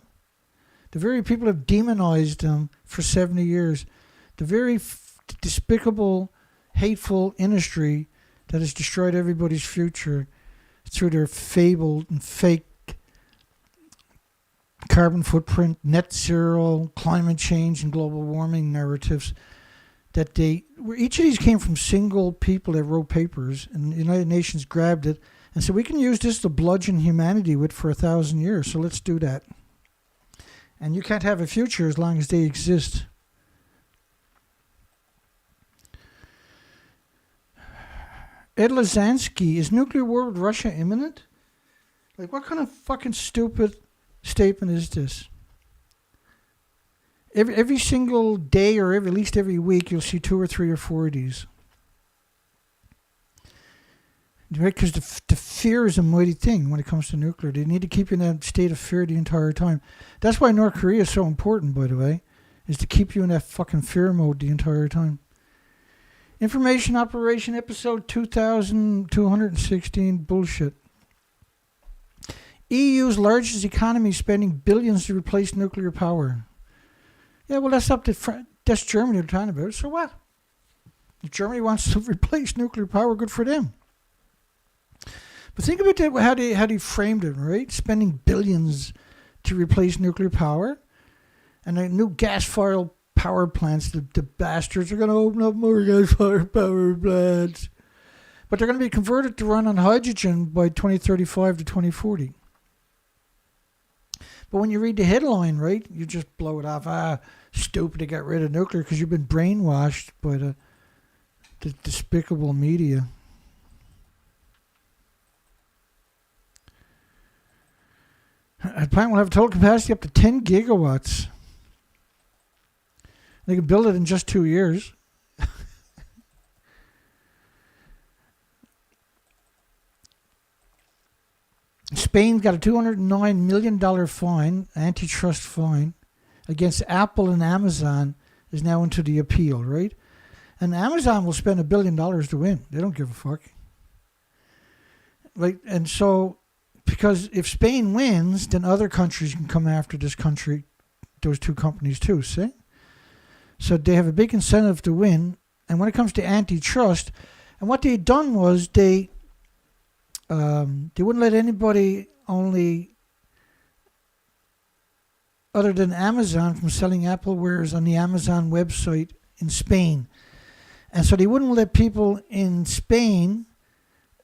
The very people who've demonized them for 70 years. The very despicable, hateful industry that has destroyed everybody's future through their fabled and fake carbon footprint, net zero, climate change, and global warming narratives. That each of these came from single people that wrote papers, and the United Nations grabbed it and said, we can use this to bludgeon humanity with for 1,000 years, so let's do that. And you can't have a future as long as they exist. Ed Lazansky, is nuclear war with Russia imminent? Like, what kind of fucking stupid statement is this? Every single day or at least every week, you'll see 2 or 3 or 4 of these. Right? Because the fear is a mighty thing when it comes to nuclear. They need to keep you in that state of fear the entire time. That's why North Korea is so important, by the way, is to keep you in that fucking fear mode the entire time. Information Operation Episode 2216, bullshit. EU's largest economy spending billions to replace nuclear power. Yeah, well, that's up to that's Germany they're talking about. So what? If Germany wants to replace nuclear power, good for them. But think about that, how they framed it, right? Spending billions to replace nuclear power, and the new gas-fired power plants. The bastards are going to open up more gas-fired power plants, but they're going to be converted to run on hydrogen by 2035 to 2040. But when you read the headline, right, you just blow it off. Stupid to get rid of nuclear because you've been brainwashed by the despicable media. A plant will have a total capacity up to 10 gigawatts. They can build it in just 2 years. Spain's got a $209 million fine, antitrust fine, against Apple and Amazon is now into the appeal, right? And Amazon will spend $1 billion to win. They don't give a fuck. Right? And so, because if Spain wins, then other countries can come after this country, those two companies too, see? So they have a big incentive to win. And when it comes to antitrust, and what they had done was they wouldn't let anybody other than Amazon from selling Apple wares on the Amazon website in Spain. And so they wouldn't let people in Spain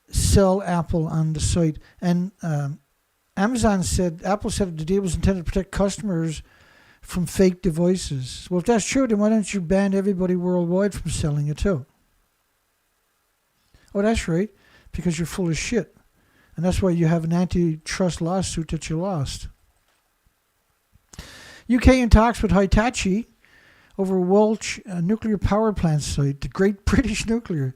sell Apple on the site. And Apple said the deal was intended to protect customers from fake devices. Well, if that's true, then why don't you ban everybody worldwide from selling it too? Oh, that's right, because you're full of shit. And that's why you have an antitrust lawsuit that you lost. UK in talks with Hitachi over Welch nuclear power plant site, the Great British Nuclear,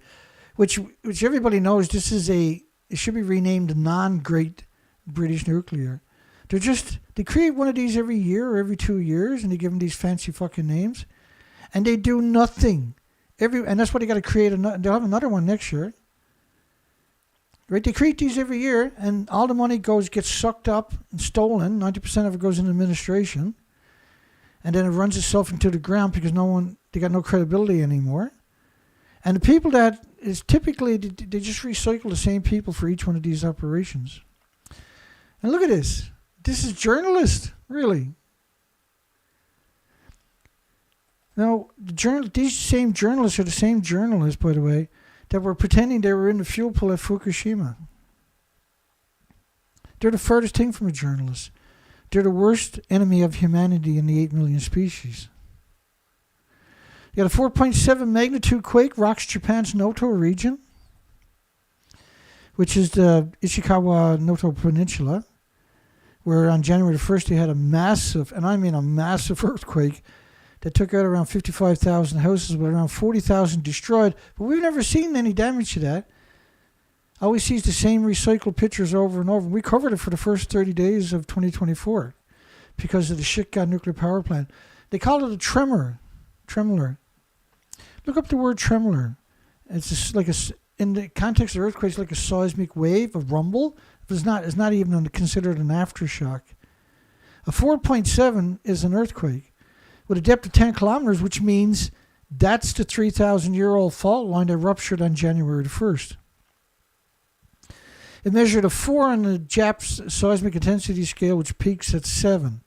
which everybody knows it should be renamed the Non-Great British Nuclear. They create one of these every year or every 2 years, and they give them these fancy fucking names, and they do nothing. And that's why they got to create they'll have another one next year. Right? They create these every year, and all the money gets sucked up and stolen. 90% of it goes into administration, and then it runs itself into the ground because they got no credibility anymore. And the people that is typically they just recycle the same people for each one of these operations. And look at this. This is journalists, really. Now, these same journalists are the same journalists, by the way, that were pretending they were in the fuel pool at Fukushima. They're the furthest thing from a journalist. They're the worst enemy of humanity in the 8 million species. You got a 4.7 magnitude quake rocks Japan's Noto region, which is the Ishikawa Noto Peninsula, where on January the 1st they had a massive, and I mean a massive earthquake that took out around 55,000 houses with around 40,000 destroyed. But we've never seen any damage to that. Always sees the same recycled pictures over and over. We covered it for the first 30 days of 2024 because of the shit-god nuclear power plant. They call it a tremor. Tremor. Look up the word tremor. It's just like in the context of earthquakes, like a seismic wave, a rumble. It's not even considered an aftershock. A 4.7 is an earthquake with a depth of 10 kilometers, which means that's the 3,000-year-old fault line that ruptured on January the 1st. It measured a 4 on the JAP's seismic intensity scale, which peaks at 7.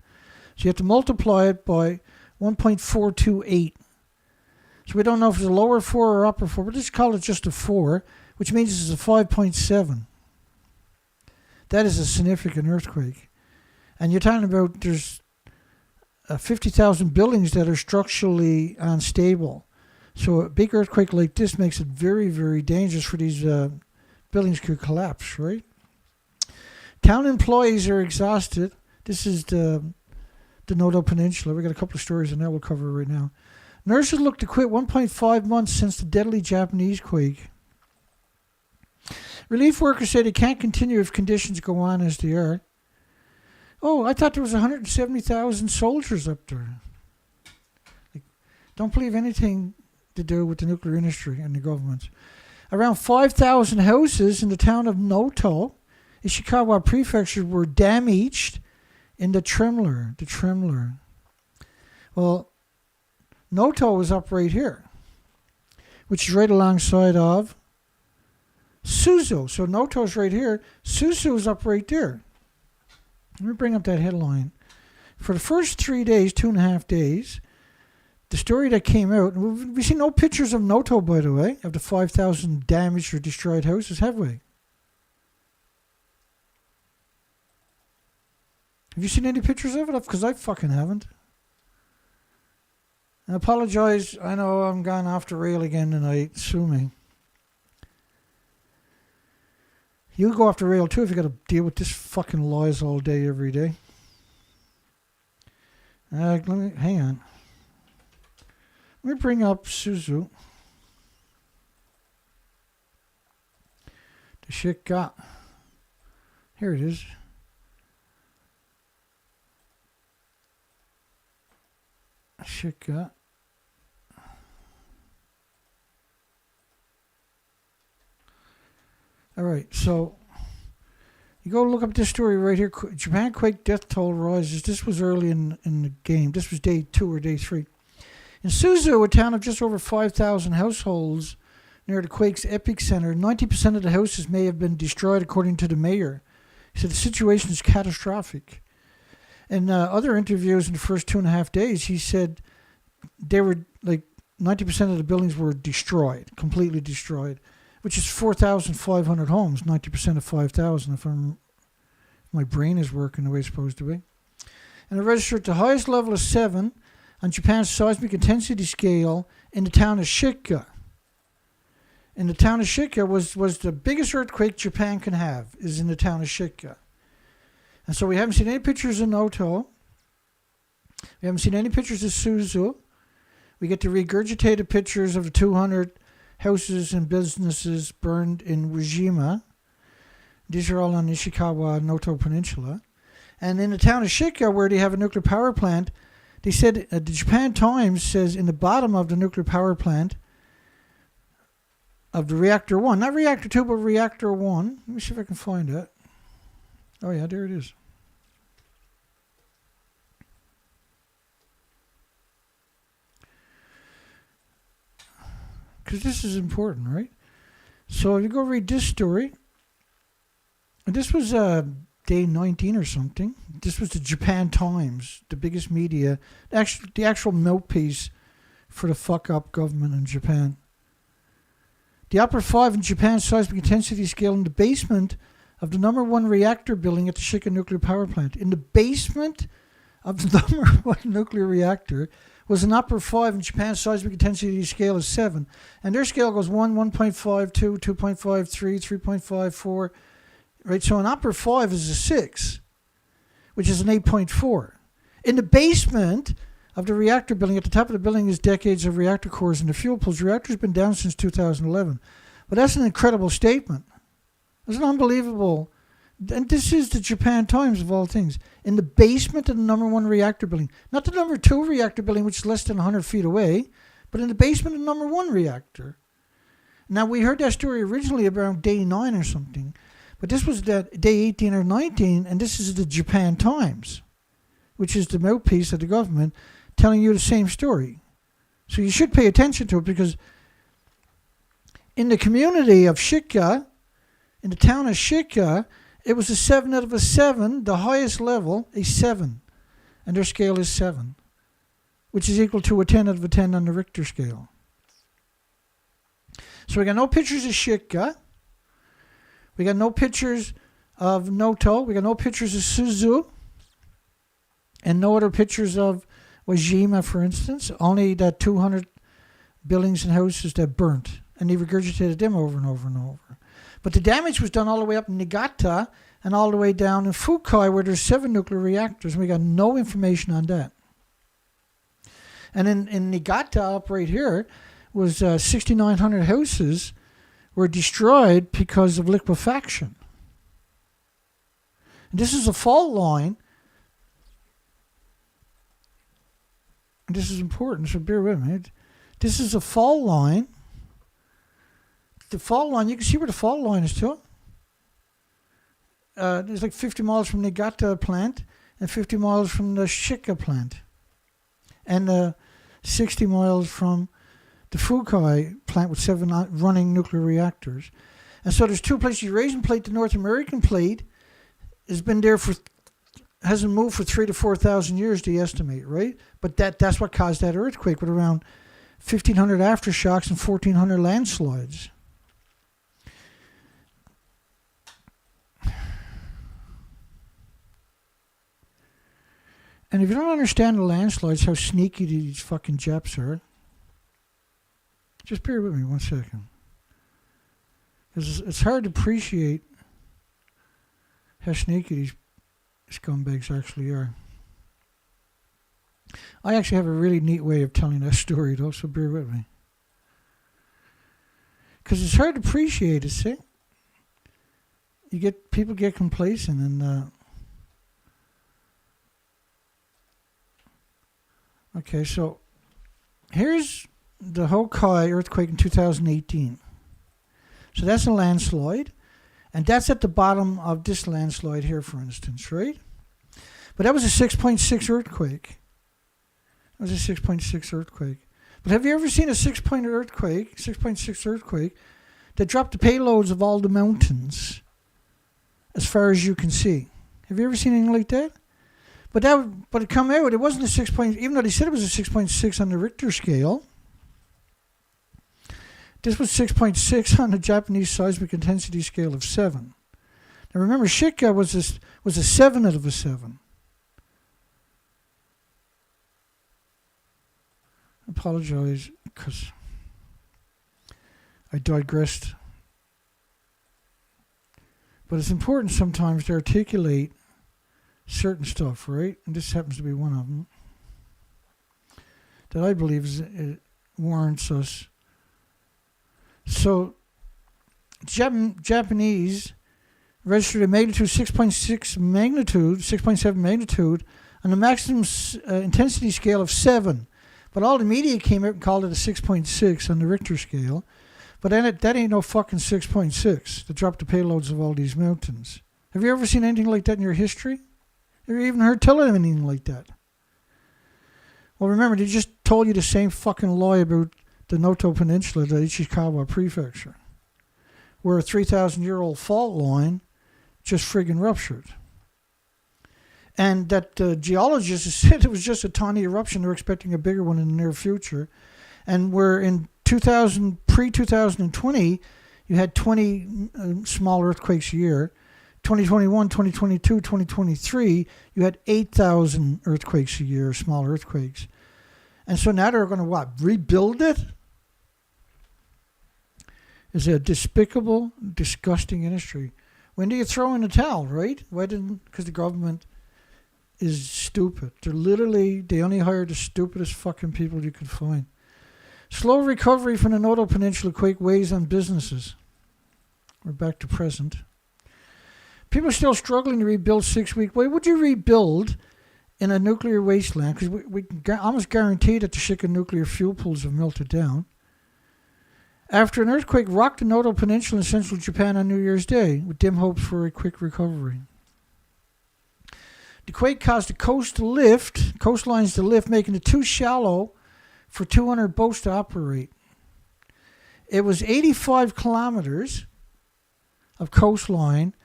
So you have to multiply it by 1.428. So we don't know if it's a lower 4 or upper 4, but let's call it just a 4, which means it's a 5.7. That is a significant earthquake. And you're talking about there's 50,000 buildings that are structurally unstable. So a big earthquake like this makes it very, very dangerous for these buildings could collapse, right? Town employees are exhausted. This is the Noto Peninsula. We got a couple of stories on that we'll cover right now. Nurses look to quit 1.5 months since the deadly Japanese quake. Relief workers say they can't continue if conditions go on as they are. Oh, I thought there was 170,000 soldiers up there. Don't believe anything to do with the nuclear industry and the government. Around 5,000 houses in the town of Noto, Ishikawa Prefecture, were damaged in the tremor. Well, Noto is up right here, which is right alongside of Suzu. So Noto is right here. Suzu is up right there. Let me bring up that headline. For the first 3 days, 2.5 days, the story that came out, and we see no pictures of Noto, by the way, of the 5,000 damaged or destroyed houses, have we? Have you seen any pictures of it? Because I fucking haven't. I apologize. I know I'm gone off the rail again tonight. Sue me. You go off the rail too if you got to deal with this fucking lies all day, every day. Hang on. Let me bring up Suzu. The shit got. Here it is. Shit got. All right, so you go look up this story right here. Japan quake death toll rises. This was early in the game. This was day 2 or day 3. In Suzu, a town of just over 5,000 households near the quake's epicenter, 90% of the houses may have been destroyed, according to the mayor. He said the situation is catastrophic. In other interviews in the first 2.5 days, he said they were like 90% of the buildings were destroyed, completely destroyed, which is 4,500 homes, 90% of 5,000, if my brain is working the way it's supposed to be. And it registered the highest level of 7 on Japan's seismic intensity scale in the town of Shiga. And the town of Shiga was the biggest earthquake Japan can have, is in the town of Shiga. And so we haven't seen any pictures of Noto. We haven't seen any pictures of Suzu. We get to regurgitate the pictures of the 200 houses and businesses burned in Fukushima. These are all on Ishikawa Noto Peninsula. And in the town of Shiga, where they have a nuclear power plant, they said, the Japan Times says in the bottom of the nuclear power plant of the Reactor 1, not Reactor 2, but Reactor 1. Let me see if I can find it. Oh yeah, there it is. Because this is important, right? So if you go read this story, and this was day 19 or something. This was the Japan Times, the biggest media, the actual mouthpiece for the fuck-up government in Japan. The upper 5 in Japan's seismic intensity scale in the basement of the number 1 reactor building at the Shiga nuclear power plant. In the basement of the number 1 nuclear reactor was an upper 5 in Japan's seismic intensity scale of 7. And their scale goes 1, 1.5, 2, 2.5, 3, 3.5, 4. Right, so an upper 5 is a 6, which is an 8.4. In the basement of the reactor building, at the top of the building is decades of reactor cores and the fuel pools. The reactor's been down since 2011. But that's an incredible statement. It's an unbelievable And this is the Japan Times of all things. In the basement of the number 1 reactor building. Not the number 2 reactor building, which is less than 100 feet away, but in the basement of the number 1 reactor. Now, we heard that story originally around day 9 or something, but this was that day 18 or 19, and this is the Japan Times, which is the mouthpiece of the government, telling you the same story. So you should pay attention to it, because in the community of Shika, in the town of Shika, it was a 7 out of a 7, the highest level, a 7. And their scale is 7, which is equal to a 10 out of a 10 on the Richter scale. So we got no pictures of Shika. We got no pictures of Noto. We got no pictures of Suzu. And no other pictures of Wajima, for instance. Only that 200 buildings and houses that burnt. And they regurgitated them over and over and over. But the damage was done all the way up in Niigata and all the way down in Fukushima, where there's 7 nuclear reactors. And we got no information on that. And in Niigata, up right here, was 6,900 houses were destroyed because of liquefaction. And this is a fault line. And this is important, so bear with me. This is a fault line. The fault line, you can see where the fault line is too. There's like 50 miles from the Niigata plant and 50 miles from the Shika plant. And 60 miles from the Fukushima plant with 7 running nuclear reactors. And so there's 2 places. The Eurasian plate, the North American plate, has been there hasn't moved for 3,000 to 4,000 years, they estimate, right? But that's what caused that earthquake, with around 1,500 aftershocks and 1,400 landslides. And if you don't understand the landslides, how sneaky these fucking Japs are, just bear with me 1 second. Because it's hard to appreciate how sneaky these scumbags actually are. I actually have a really neat way of telling that story, though, so bear with me. Because it's hard to appreciate it, see? People get complacent, and okay, so here's the Hokkaido earthquake in 2018. So that's a landslide. And that's at the bottom of this landslide here, for instance, right? But that was a 6.6 earthquake. It was a 6.6 earthquake. But have you ever seen a 6.6 earthquake that dropped the payloads of all the mountains as far as you can see? Have you ever seen anything like that? But it come out, it wasn't a 6. Even though they said it was a 6.6 on the Richter scale, this was 6.6 on the Japanese seismic intensity scale of 7. Now remember, Shika was a 7 out of a 7. I apologize because I digressed. But it's important sometimes to articulate certain stuff, right? And this happens to be one of them that I believe it warrants us. So, Japanese registered a magnitude 6.6 magnitude, 6.7 magnitude, on the maximum intensity scale of 7. But all the media came out and called it a 6.6 on the Richter scale. But then that ain't no fucking 6.6 to drop the payloads of all these mountains. Have you ever seen anything like that in your history? Have you even heard tell of anything like that? Well, remember, they just told you the same fucking lie about the Noto Peninsula, the Ishikawa Prefecture, where a 3,000-year-old fault line just friggin' ruptured. And that geologists said it was just a tiny eruption. They're expecting a bigger one in the near future. And we're in pre-2020, you had 20 small earthquakes a year. 2021, 2022, 2023, you had 8,000 earthquakes a year, small earthquakes. And so now they're going to what? Rebuild it? It's a despicable, disgusting industry. When do you throw in the towel, right? Because the government is stupid. They only hire the stupidest fucking people you could find. Slow recovery from the Noto Peninsula quake weighs on businesses. We're back to present. People are still struggling to rebuild 6 weeks. Why would you rebuild in a nuclear wasteland? Because we can almost guarantee that the Shika nuclear fuel pools have melted down. After an earthquake rocked the Noto Peninsula in central Japan on New Year's Day, with dim hopes for a quick recovery. The quake caused the coastlines to lift, making it too shallow for 200 boats to operate. It was 85 kilometers of coastline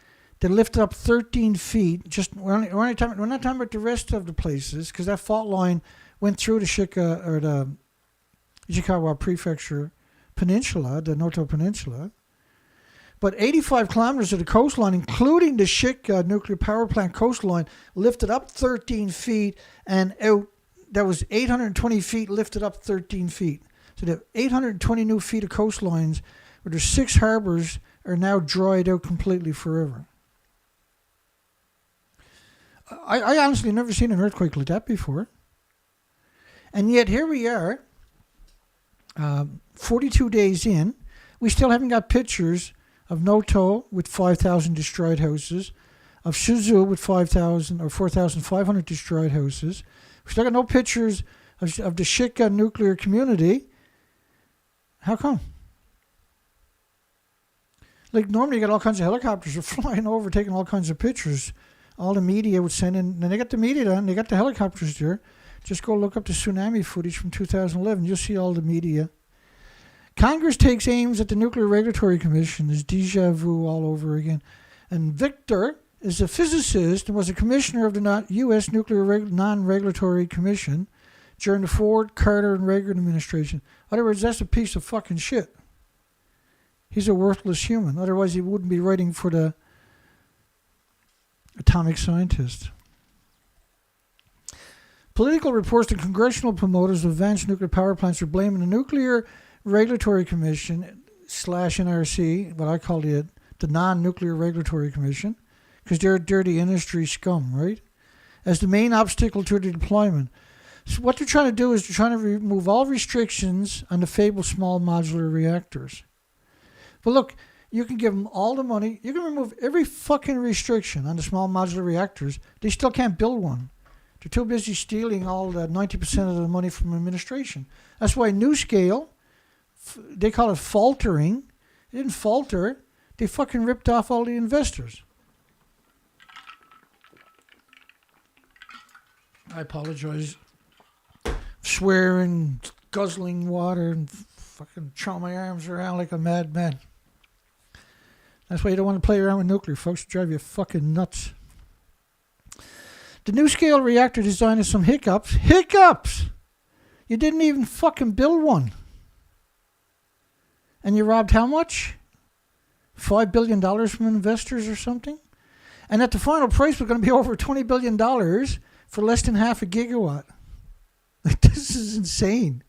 that lifted up 13 feet. We're not talking about the rest of the places, because that fault line went through the Shika, or the Ishikawa Prefecture Peninsula, the Noto Peninsula. But 85 kilometers of the coastline, including the Shika nuclear power plant coastline, lifted up 13 feet, and out. That was 820 feet lifted up 13 feet. So the 820 new feet of coastlines, where there's 6 harbors, are now dried out completely forever. I honestly never seen an earthquake like that before. And yet here we are, 42 days in. We still haven't got pictures of Noto with 5,000 destroyed houses, of Shizu with 5,000 or 4,500 destroyed houses. We still got no pictures of the Shika nuclear community. How come? Like, normally you got all kinds of helicopters are flying over, taking all kinds of pictures. All the media would send in, and they got the media done, they got the helicopters there. Just go look up the tsunami footage from 2011. You'll see all the media. Congress takes aims at the Nuclear Regulatory Commission. There's deja vu all over again. And Victor is a physicist and was a commissioner of the U.S. Nuclear Non-Regulatory Commission during the Ford, Carter, and Reagan administration. In other words, that's a piece of fucking shit. He's a worthless human. Otherwise, he wouldn't be writing for the Atomic Scientist. Political reports that congressional promoters of advanced nuclear power plants are blaming the Nuclear Regulatory Commission / NRC, what I call it, the Non-Nuclear Regulatory Commission, because they're dirty industry scum, right? As the main obstacle to the deployment. So what they're trying to do is they're trying to remove all restrictions on the fabled small modular reactors. But look, you can give them all the money. You can remove every fucking restriction on the small modular reactors. They still can't build one. They're too busy stealing all the 90% of the money from administration. That's why NuScale, they call it faltering. It didn't falter. They fucking ripped off all the investors. I apologize. Swearing, guzzling water, and fucking throwing my arms around like a madman. That's why you don't want to play around with nuclear, folks. It'll drive you fucking nuts. The NuScale reactor design has some hiccups. Hiccups! You didn't even fucking build one. And you robbed how much? $5 billion from investors or something? And that the final price was going to be over $20 billion for less than half a gigawatt. Like, this is insane.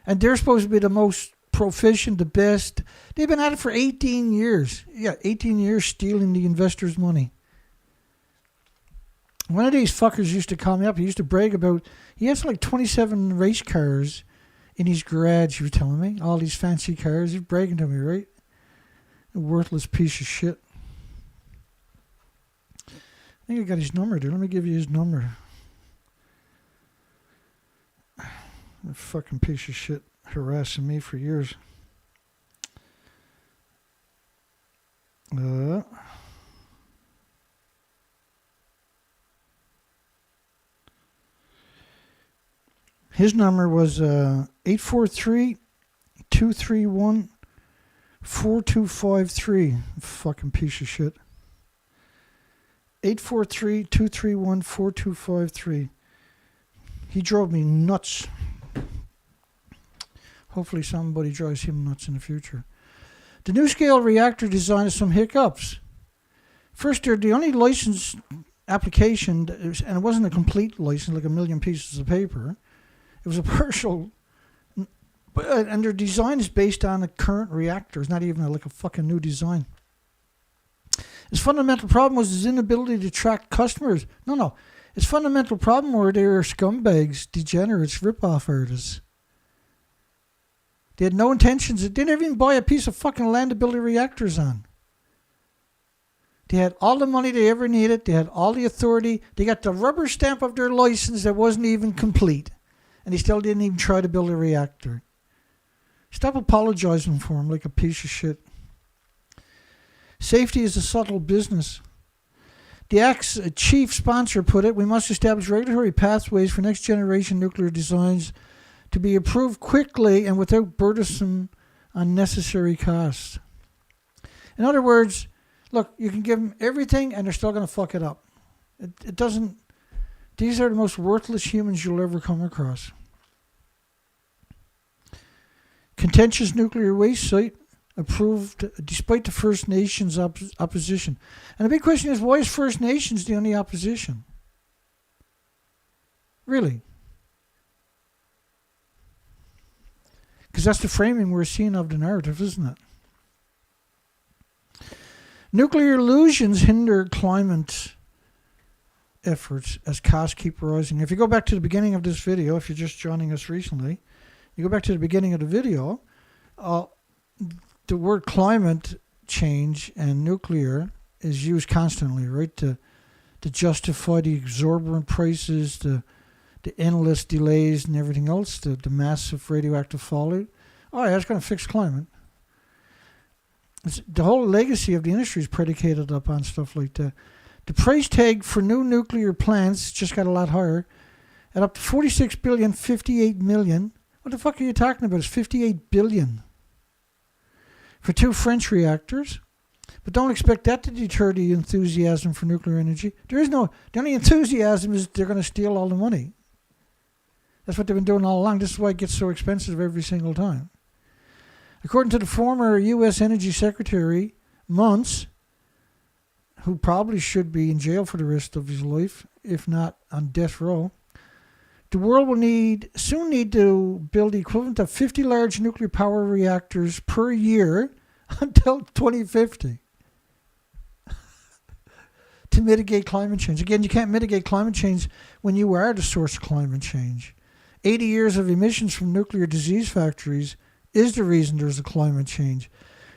And they're supposed to be the most proficient, the best. They've been at it for 18 years. Yeah, 18 years stealing the investors' money. One of these fuckers used to call me up. He used to brag about, he has like 27 race cars in his garage, he was telling me. All these fancy cars. He's bragging to me, right? A worthless piece of shit. I think I got his number there. Let me give you his number. A fucking piece of shit harassing me for years. His number was 843-231-4253. Fucking piece of shit. 843-231-4253. He drove me nuts. Hopefully somebody drives him nuts in the future. The NuScale reactor design has some hiccups. First, they're the only license application, and it wasn't a complete license, like a million pieces of paper. It was a partial, and their design is based on a current reactor. It's not even like a fucking new design. His fundamental problem was his inability to attract customers. No. His fundamental problem were they were scumbags, degenerates, rip-off artists. They had no intentions. They didn't even buy a piece of fucking land to build the reactors on. They had all the money they ever needed. They had all the authority. They got the rubber stamp of their license that wasn't even complete. And they still didn't even try to build a reactor. Stop apologizing for them like a piece of shit. Safety is a subtle business. The Act's chief sponsor put it, we must establish regulatory pathways for next generation nuclear designs to be approved quickly and without burdensome, unnecessary costs. In other words, look, you can give them everything and they're still going to fuck it up. It doesn't, these are the most worthless humans you'll ever come across. Contentious nuclear waste site approved despite the First Nations opposition. And the big question is, why is First Nations the only opposition? Really? Because that's the framing we're seeing of the narrative, isn't it? Nuclear illusions hinder climate efforts as costs keep rising. If you go back to the beginning of this video, if you're just joining us recently, you go back to the beginning of the video, the word climate change and nuclear is used constantly, right? To justify the exorbitant prices, the endless delays and everything else, the massive radioactive fallout. Oh, yeah, that's going to fix climate. The whole legacy of the industry is predicated upon stuff like that. The price tag for new nuclear plants just got a lot higher, at up to $46 billion, $58 million. What the fuck are you talking about? It's $58 billion for 2 French reactors. But don't expect that to deter the enthusiasm for nuclear energy. The only enthusiasm is they're going to steal all the money. That's what they've been doing all along. This is why it gets so expensive every single time. According to the former U.S. Energy Secretary, Muntz, who probably should be in jail for the rest of his life, if not on death row, the world will soon need to build the equivalent of 50 large nuclear power reactors per year until 2050 to mitigate climate change. Again, you can't mitigate climate change when you are the source of climate change. 80 years of emissions from nuclear disease factories is the reason there's a climate change.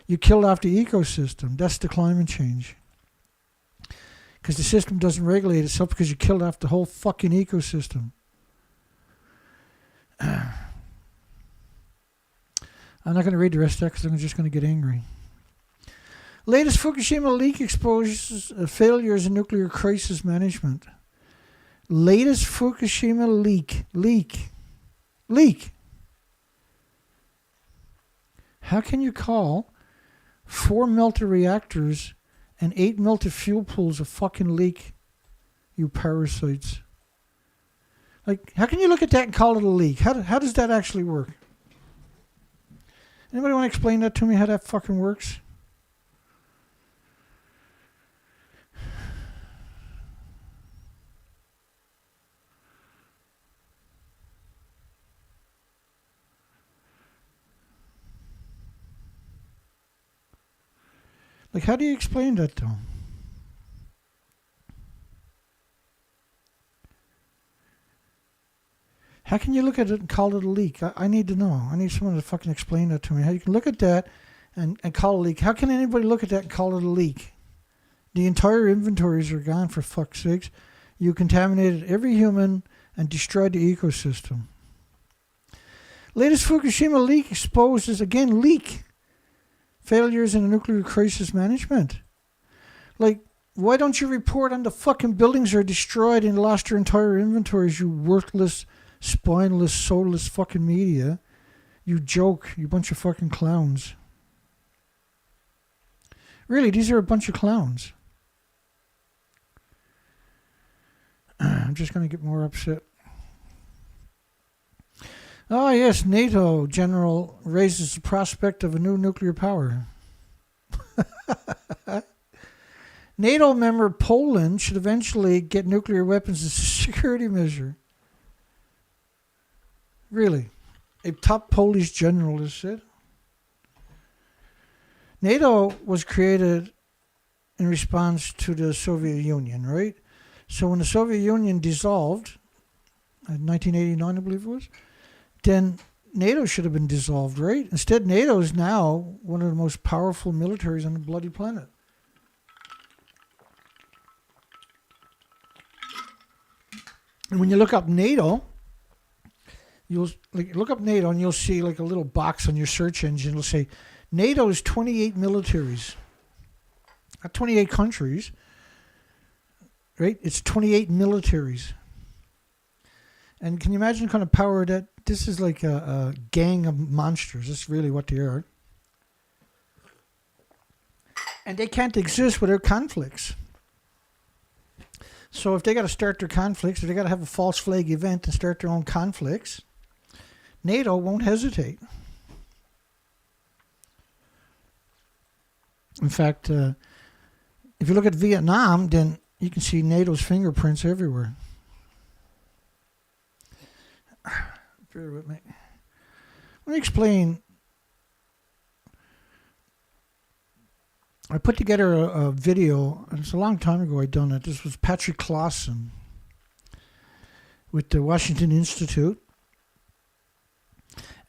You killed off the ecosystem. That's the climate change. Because the system doesn't regulate itself because you killed off the whole fucking ecosystem. I'm not going to read the rest of that because I'm just going to get angry. Latest Fukushima leak exposes failures in nuclear crisis management. Latest Fukushima leak. How can you call 4 melted reactors and 8 melted fuel pools a fucking leak, you parasites? Like, how can you look at that and call it a leak? How does that actually work? Anybody want to explain that to me, how that fucking works? Like, how do you explain that, though? How can you look at it and call it a leak? I need to know. I need someone to fucking explain that to me. How you can look at that and call it a leak. How can anybody look at that and call it a leak? The entire inventories are gone, for fuck's sakes. You contaminated every human and destroyed the ecosystem. Latest Fukushima leak exposes, again, leak. Failures in the nuclear crisis management. Like, why don't you report on the fucking buildings are destroyed and lost their entire inventories, you worthless, spineless, soulless fucking media? You joke, you bunch of fucking clowns. Really, these are a bunch of clowns. I'm just going to get more upset. Oh, yes, NATO general raises the prospect of a new nuclear power. NATO member Poland should eventually get nuclear weapons as a security measure. Really? A top Polish general has said. NATO was created in response to the Soviet Union, right? So when the Soviet Union dissolved, in 1989, I believe it was, then NATO should have been dissolved, right? Instead, NATO is now one of the most powerful militaries on the bloody planet. And when you look up NATO, you'll look up NATO and you'll see like a little box on your search engine. It'll say NATO is 28 militaries, not 28 countries, right? It's 28 militaries. And can you imagine the kind of power that this is like a gang of monsters? That's really what they are. And they can't exist without conflicts. So if they got to start their conflicts, if they got to have a false flag event and start their own conflicts, NATO won't hesitate. In fact, if you look at Vietnam, then you can see NATO's fingerprints everywhere. Bear with me. Let me explain. I put together a video, and it's a long time ago I'd done it. This was Patrick Clausen with the Washington Institute.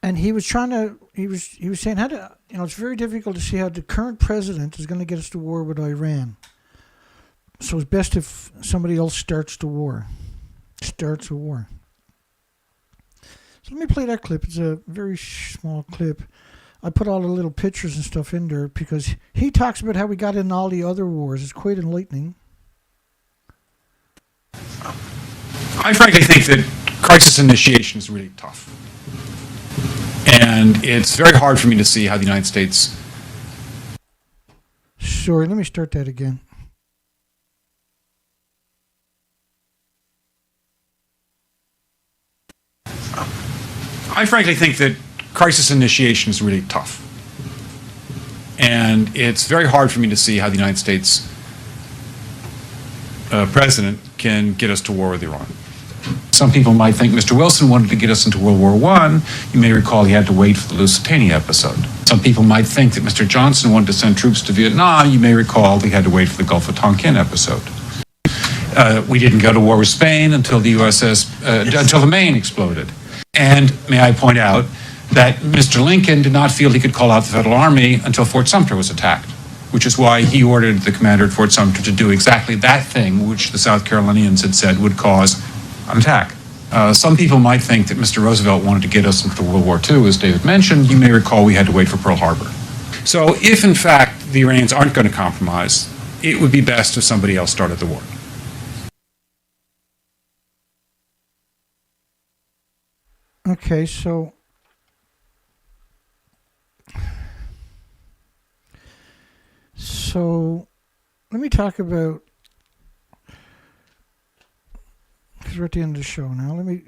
And he was saying how to, it's very difficult to see how the current president is going to get us to war with Iran. So it's best if somebody else starts a war. So let me play that clip. It's a very small clip. I put all the little pictures and stuff in there because he talks about how we got in all the other wars. It's quite enlightening. I frankly think that crisis initiation is really tough. And it's very hard for me to see how the United States... Sorry, let me start that again. I frankly think that crisis initiation is really tough. And it's very hard for me to see how the United States president can get us to war with Iran. Some people might think Mr. Wilson wanted to get us into World War I. You may recall he had to wait for the Lusitania episode. Some people might think that Mr. Johnson wanted to send troops to Vietnam. You may recall he had to wait for the Gulf of Tonkin episode. We didn't go to war with Spain until the until the Maine exploded. And may I point out that Mr. Lincoln did not feel he could call out the Federal Army until Fort Sumter was attacked, which is why he ordered the commander at Fort Sumter to do exactly that thing which the South Carolinians had said would cause an attack. Some people might think that Mr. Roosevelt wanted to get us into World War II, as David mentioned. You may recall we had to wait for Pearl Harbor. So if, in fact, the Iranians aren't going to compromise, it would be best if somebody else started the war. Okay, so let me talk about, because we're at the end of the show now. We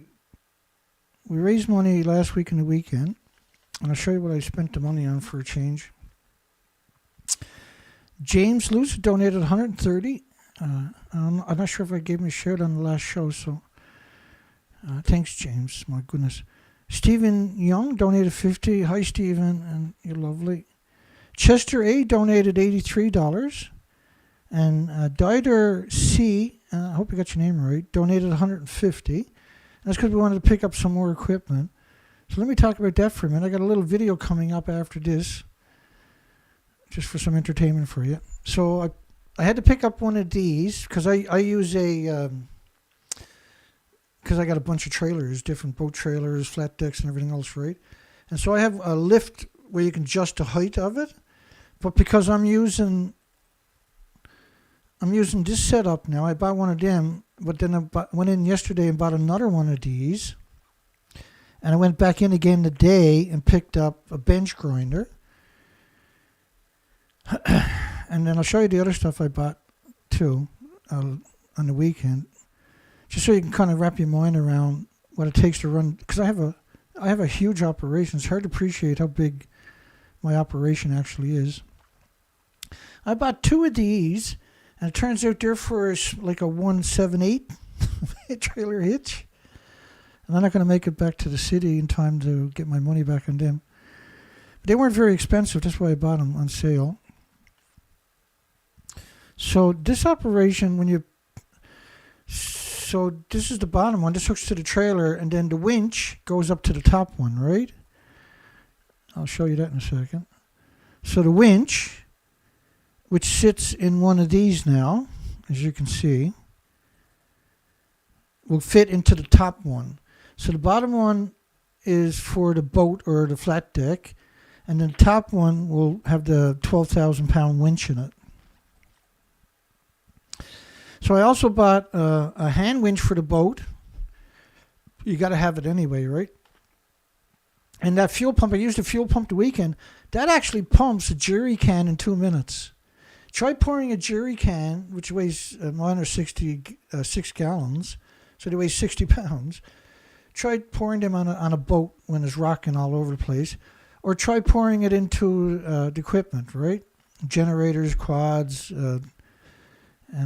raised money last week and the weekend, and I'll show you what I spent the money on for a change. James Luce donated $130. I'm not sure if I gave him a shout on the last show, so thanks, James. My goodness. Stephen Young donated $50. Hi, Stephen, and you're lovely. Chester A donated $83. And Dider C, I hope you got your name right, donated $150. That's because we wanted to pick up some more equipment. So let me talk about that for a minute. I got a little video coming up after this, just for some entertainment for you. So I had to pick up one of these because I use because I got a bunch of trailers, different boat trailers, flat decks, and everything else, right? And so I have a lift where you can adjust the height of it. But because I'm using this setup now, I bought one of them, but then I went in yesterday and bought another one of these. And I went back in again today and picked up a bench grinder. And then I'll show you the other stuff I bought too on the weekend, just so you can kind of wrap your mind around what it takes to run. Because I have a huge operation. It's hard to appreciate how big my operation actually is. I bought two of these, and it turns out they're for like a 178 trailer hitch. And I'm not going to make it back to the city in time to get my money back on them. But they weren't very expensive. That's why I bought them on sale. So this operation, so this is the bottom one. This hooks to the trailer, and then the winch goes up to the top one, right? I'll show you that in a second. So the winch, which sits in one of these now, as you can see, will fit into the top one. So the bottom one is for the boat or the flat deck, and the top one will have the 12,000-pound winch in it. So I also bought a hand winch for the boat. You got to have it anyway, right? And that fuel pump, I used a fuel pump the weekend. That actually pumps a jerry can in 2 minutes. Try pouring a jerry can, which weighs mine are 6 gallons, so they weigh 60 pounds. Try pouring them on a boat when it's rocking all over the place. Or try pouring it into the equipment, right? Generators, quads, and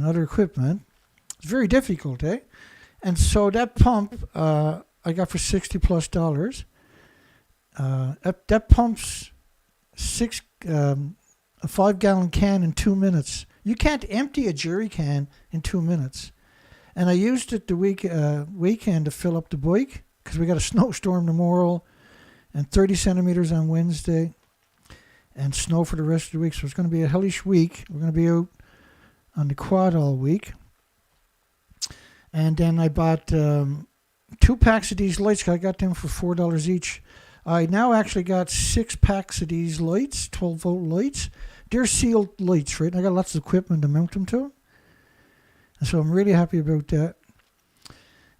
other equipment. It's very difficult, eh? And so that pump I got for $60+. That pumps a 5-gallon can in 2 minutes. You can't empty a jerry can in 2 minutes. And I used it the weekend to fill up the bike because we got a snowstorm tomorrow and 30 centimeters on Wednesday and snow for the rest of the week. So it's going to be a hellish week. We're going to be out on the quad all week. And then I bought 2 packs of these lights. I got them for $4 each. I now actually got 6 packs of these lights, 12-volt lights. They're sealed lights, right? And I got lots of equipment to mount them to. And so I'm really happy about that.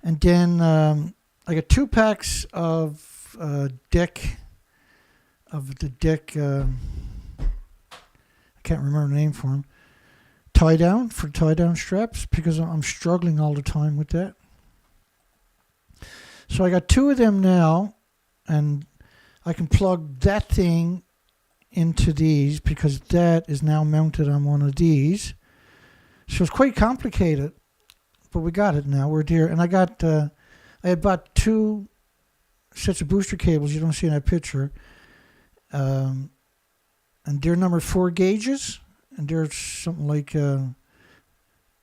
And then I got 2 packs of deck. I can't remember the name for them. Tie down straps because I'm struggling all the time with that. So I got 2 of them now, and I can plug that thing into these because that is now mounted on one of these. So it's quite complicated, but we got it now. We're there. And I had bought 2 sets of booster cables you don't see in that picture. And they're number 4 gauges. And they're something like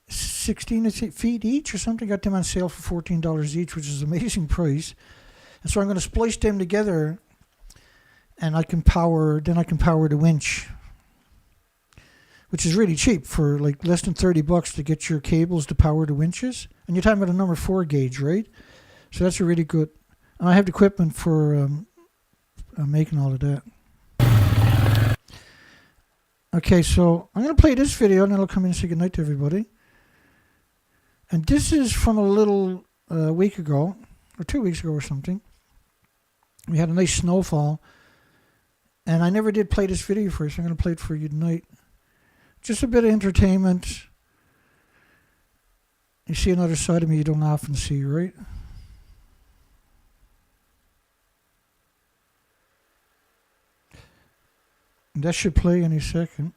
16 feet each or something. Got them on sale for $14 each, which is an amazing price. And so I'm going to splice them together, and I can power the winch, which is really cheap for like less than $30 to get your cables to power the winches. And you're talking about a number 4 gauge, right? So that's a really good. And I have the equipment for making all of that. Okay, so I'm going to play this video, and then I'll come in and say goodnight to everybody. And this is from a little week ago, or 2 weeks ago or something. We had a nice snowfall, and I never did play this video for you, so I'm going to play it for you tonight. Just a bit of entertainment. You see another side of me you don't often see, right? And that should play any second.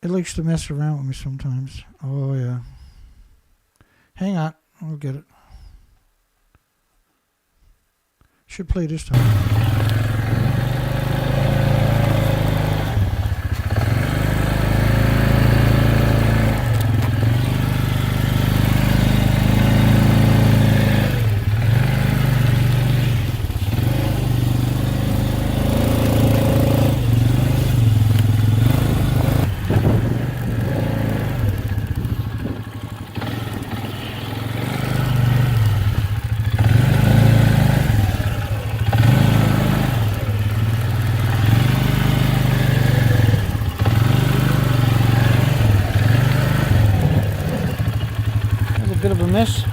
It likes to mess around with me sometimes. Oh, yeah. Hang on. I'll get it. Should play this time. Bit of a mess.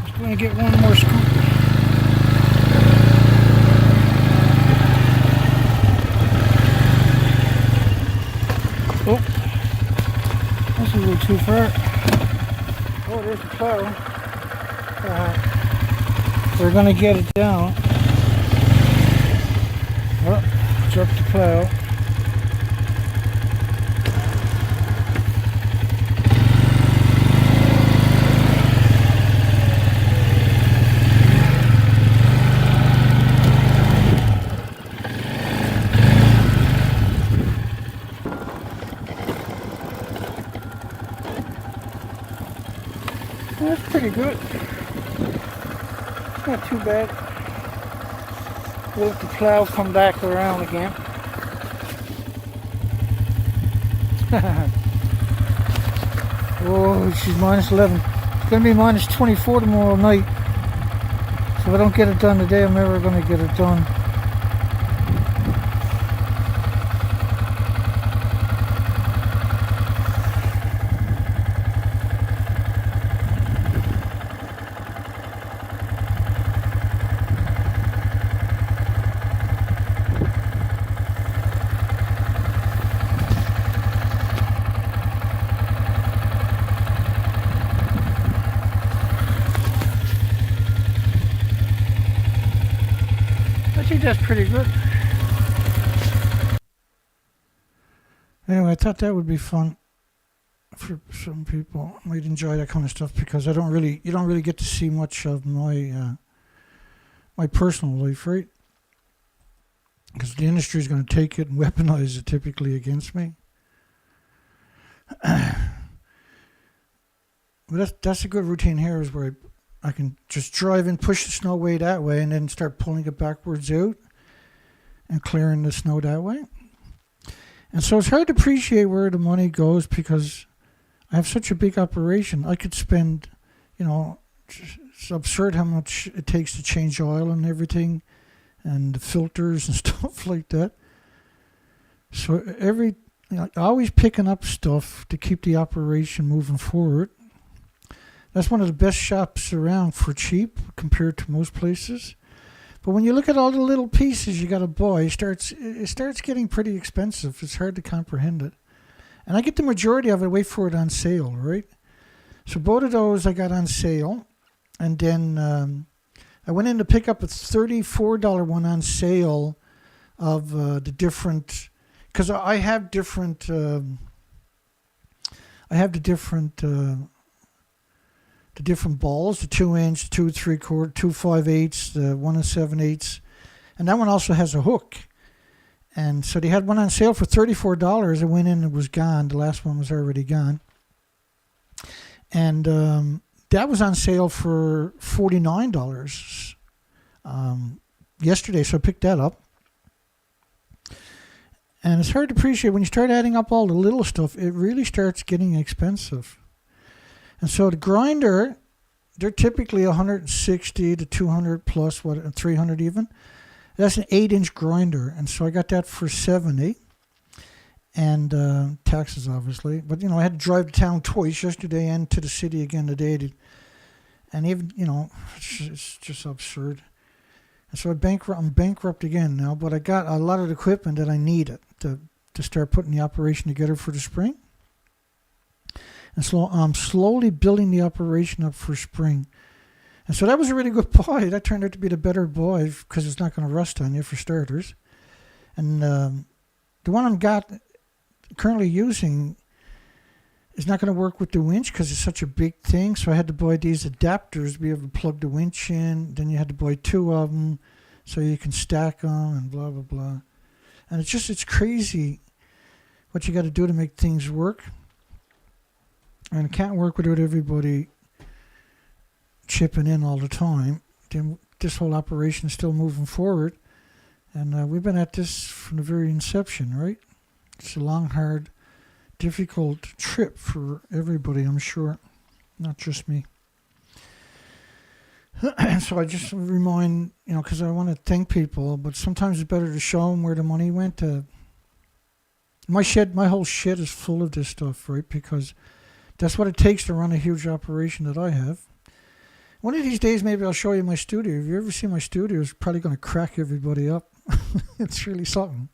Just going to get one more scoop. Oh, that's a little too far. Oh, there's the plow. We're going to get it down. Oh, drop the plow. That's pretty good. It's not too bad. Let the plow come back around again. Oh, she's minus 11. It's going to be minus 24 tomorrow night. So if I don't get it done today, I'm never going to get it done. I think that's pretty good. Anyway, I thought that would be fun for some people. Might enjoy that kind of stuff because you don't really get to see much of my my personal life, right? Because the industry is going to take it and weaponize it typically against me. But that's a good routine here is where I can just drive in, push the snow way that way, and then start pulling it backwards out and clearing the snow that way. And so it's hard to appreciate where the money goes because I have such a big operation. I could spend, it's absurd how much it takes to change oil and everything and the filters and stuff like that. So always picking up stuff to keep the operation moving forward. That's one of the best shops around for cheap compared to most places. But when you look at all the little pieces you got to buy, it starts getting pretty expensive. It's hard to comprehend it. And I get the majority of it, wait for it on sale, right? So both of those I got on sale. And then I went in to pick up a $34 one on sale of the different, because I have different, the different balls, the 2-inch, 2 3/4, 2 5/8, the 1 7/8, and that one also has a hook. And so they had one on sale for $34. I went in and it was gone. The last one was already gone. And that was on sale for $49 yesterday, so I picked that up. And it's hard to appreciate when you start adding up all the little stuff, it really starts getting expensive. And so the grinder, they're typically 160 to 200 plus, 300 even. That's an 8-inch grinder, and so I got that for $70, and taxes obviously. But I had to drive to town twice, yesterday and to the city again today, and even it's just absurd. And so I'm bankrupt again now, but I got a lot of the equipment that I needed to start putting the operation together for the spring. And so I'm slowly building the operation up for spring. And so that was a really good buy. That turned out to be the better buy because it's not going to rust on you for starters. And the one I'm currently using is not going to work with the winch because it's such a big thing. So I had to buy these adapters to be able to plug the winch in. Then you had to buy 2 of them so you can stack them and blah, blah, blah. And it's crazy what you got to do to make things work. And it can't work without everybody chipping in all the time. Then this whole operation is still moving forward. And we've been at this from the very inception, right? It's a long, hard, difficult trip for everybody, I'm sure. Not just me. And so I just remind, because I want to thank people, but sometimes it's better to show them where the money went. My whole shed is full of this stuff, right? Because that's what it takes to run a huge operation that I have. One of these days, maybe I'll show you my studio. If you ever see my studio, it's probably going to crack everybody up. It's really something.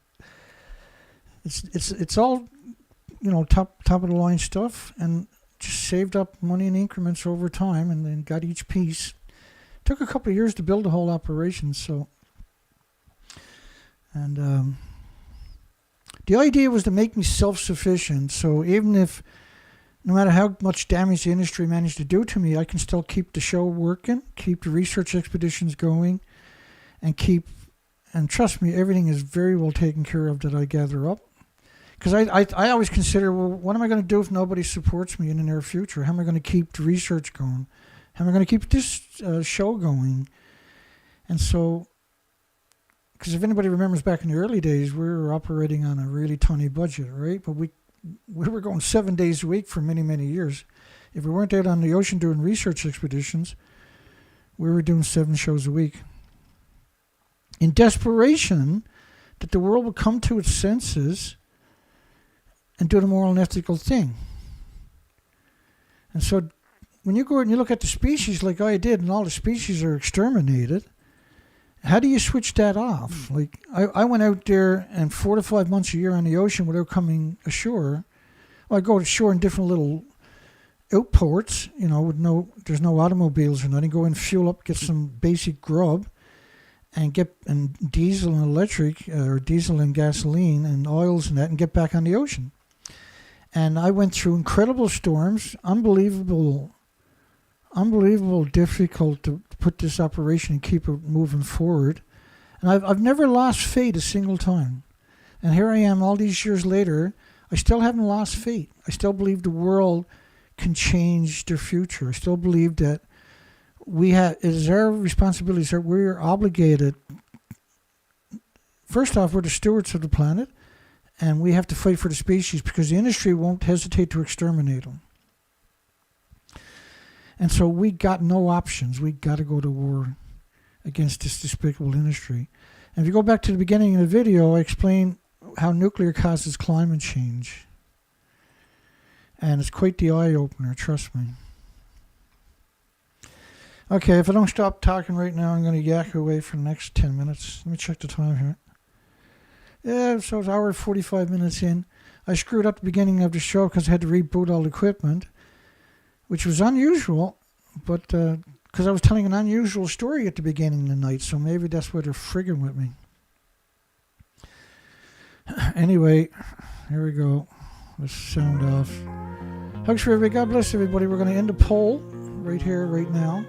It's all, top of the line stuff, and just saved up money in increments over time, and then got each piece. Took a couple of years to build the whole operation. So, and the idea was to make me self-sufficient. So even if no matter how much damage the industry managed to do to me, I can still keep the show working, keep the research expeditions going, and trust me, everything is very well taken care of that I gather up. Because I always consider, well, what am I going to do if nobody supports me in the near future? How am I going to keep the research going? How am I going to keep this show going? And so, because if anybody remembers back in the early days, we were operating on a really tiny budget, right? But we we were going 7 days a week for many, many years. If we weren't out on the ocean doing research expeditions, we were doing 7 shows a week. In desperation that the world would come to its senses and do the moral and ethical thing. And so when you go out and you look at the species like I did, and all the species are exterminated, how do you switch that off? Like, I went out there and 4 to 5 months a year on the ocean without coming ashore. Well, I go ashore in different little outports, you know, with there's no automobiles or nothing. Go in, fuel up, get some basic grub, and get diesel and electric, or diesel and gasoline and oils and that, and get back on the ocean. And I went through incredible storms, unbelievable difficult to put this operation and keep it moving forward. And I've never lost faith a single time. And here I am all these years later. I still haven't lost faith. I still believe the world can change their future. I still believe that it is our responsibility that we're obligated. First off, we're the stewards of the planet, and we have to fight for the species because the industry won't hesitate to exterminate them. And so we got no options. We got to go to war against this despicable industry. And if you go back to the beginning of the video, I explained how nuclear causes climate change. And it's quite the eye-opener, trust me. Okay, if I don't stop talking right now, I'm going to yak away for the next 10 minutes. Let me check the time here. Yeah, so it's an hour and 45 minutes in. I screwed up the beginning of the show because I had to reboot all the equipment, which was unusual, but because I was telling an unusual story at the beginning of the night, so maybe that's why they're frigging with me. Anyway, here we go. Let's sound off. Hugs for everybody. God bless everybody. We're going to end a poll right here, right now.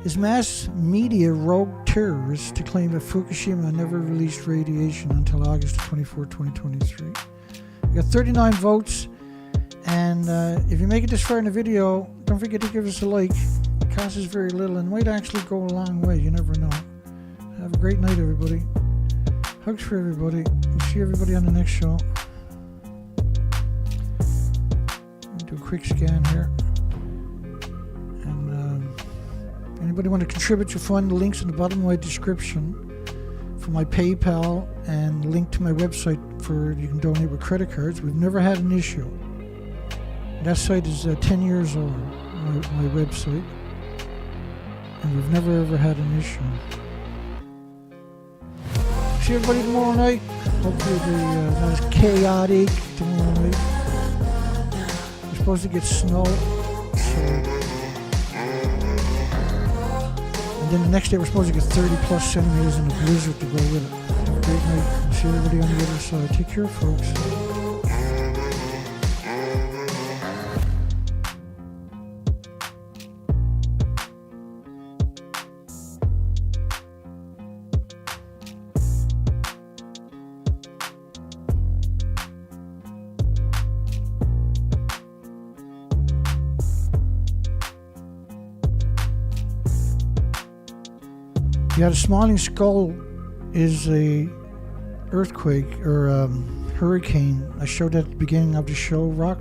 Is mass media rogue terrorists to claim that Fukushima never released radiation until August 24, 2023? We got 39 votes. And if you make it this far in the video, don't forget to give us a like. It costs us very little and might actually go a long way. You never know. Have a great night, everybody. Hugs for everybody. We'll see everybody on the next show. Do a quick scan here. And anybody want to contribute, you'll find the links in the bottom of my description for my PayPal and link to my website for you can donate with credit cards. We've never had an issue. That site is 10 years old, my website, and we've never ever had an issue. See everybody tomorrow night. Hopefully it'll be not as chaotic tomorrow night. We're supposed to get snow, so. And then the next day we're supposed to get 30 plus centimeters in a blizzard to go with it. Have a great night. See everybody on the other side. Take care, folks. Yeah, the Smiling Skull is a earthquake or hurricane. I showed that at the beginning of the show, Rock.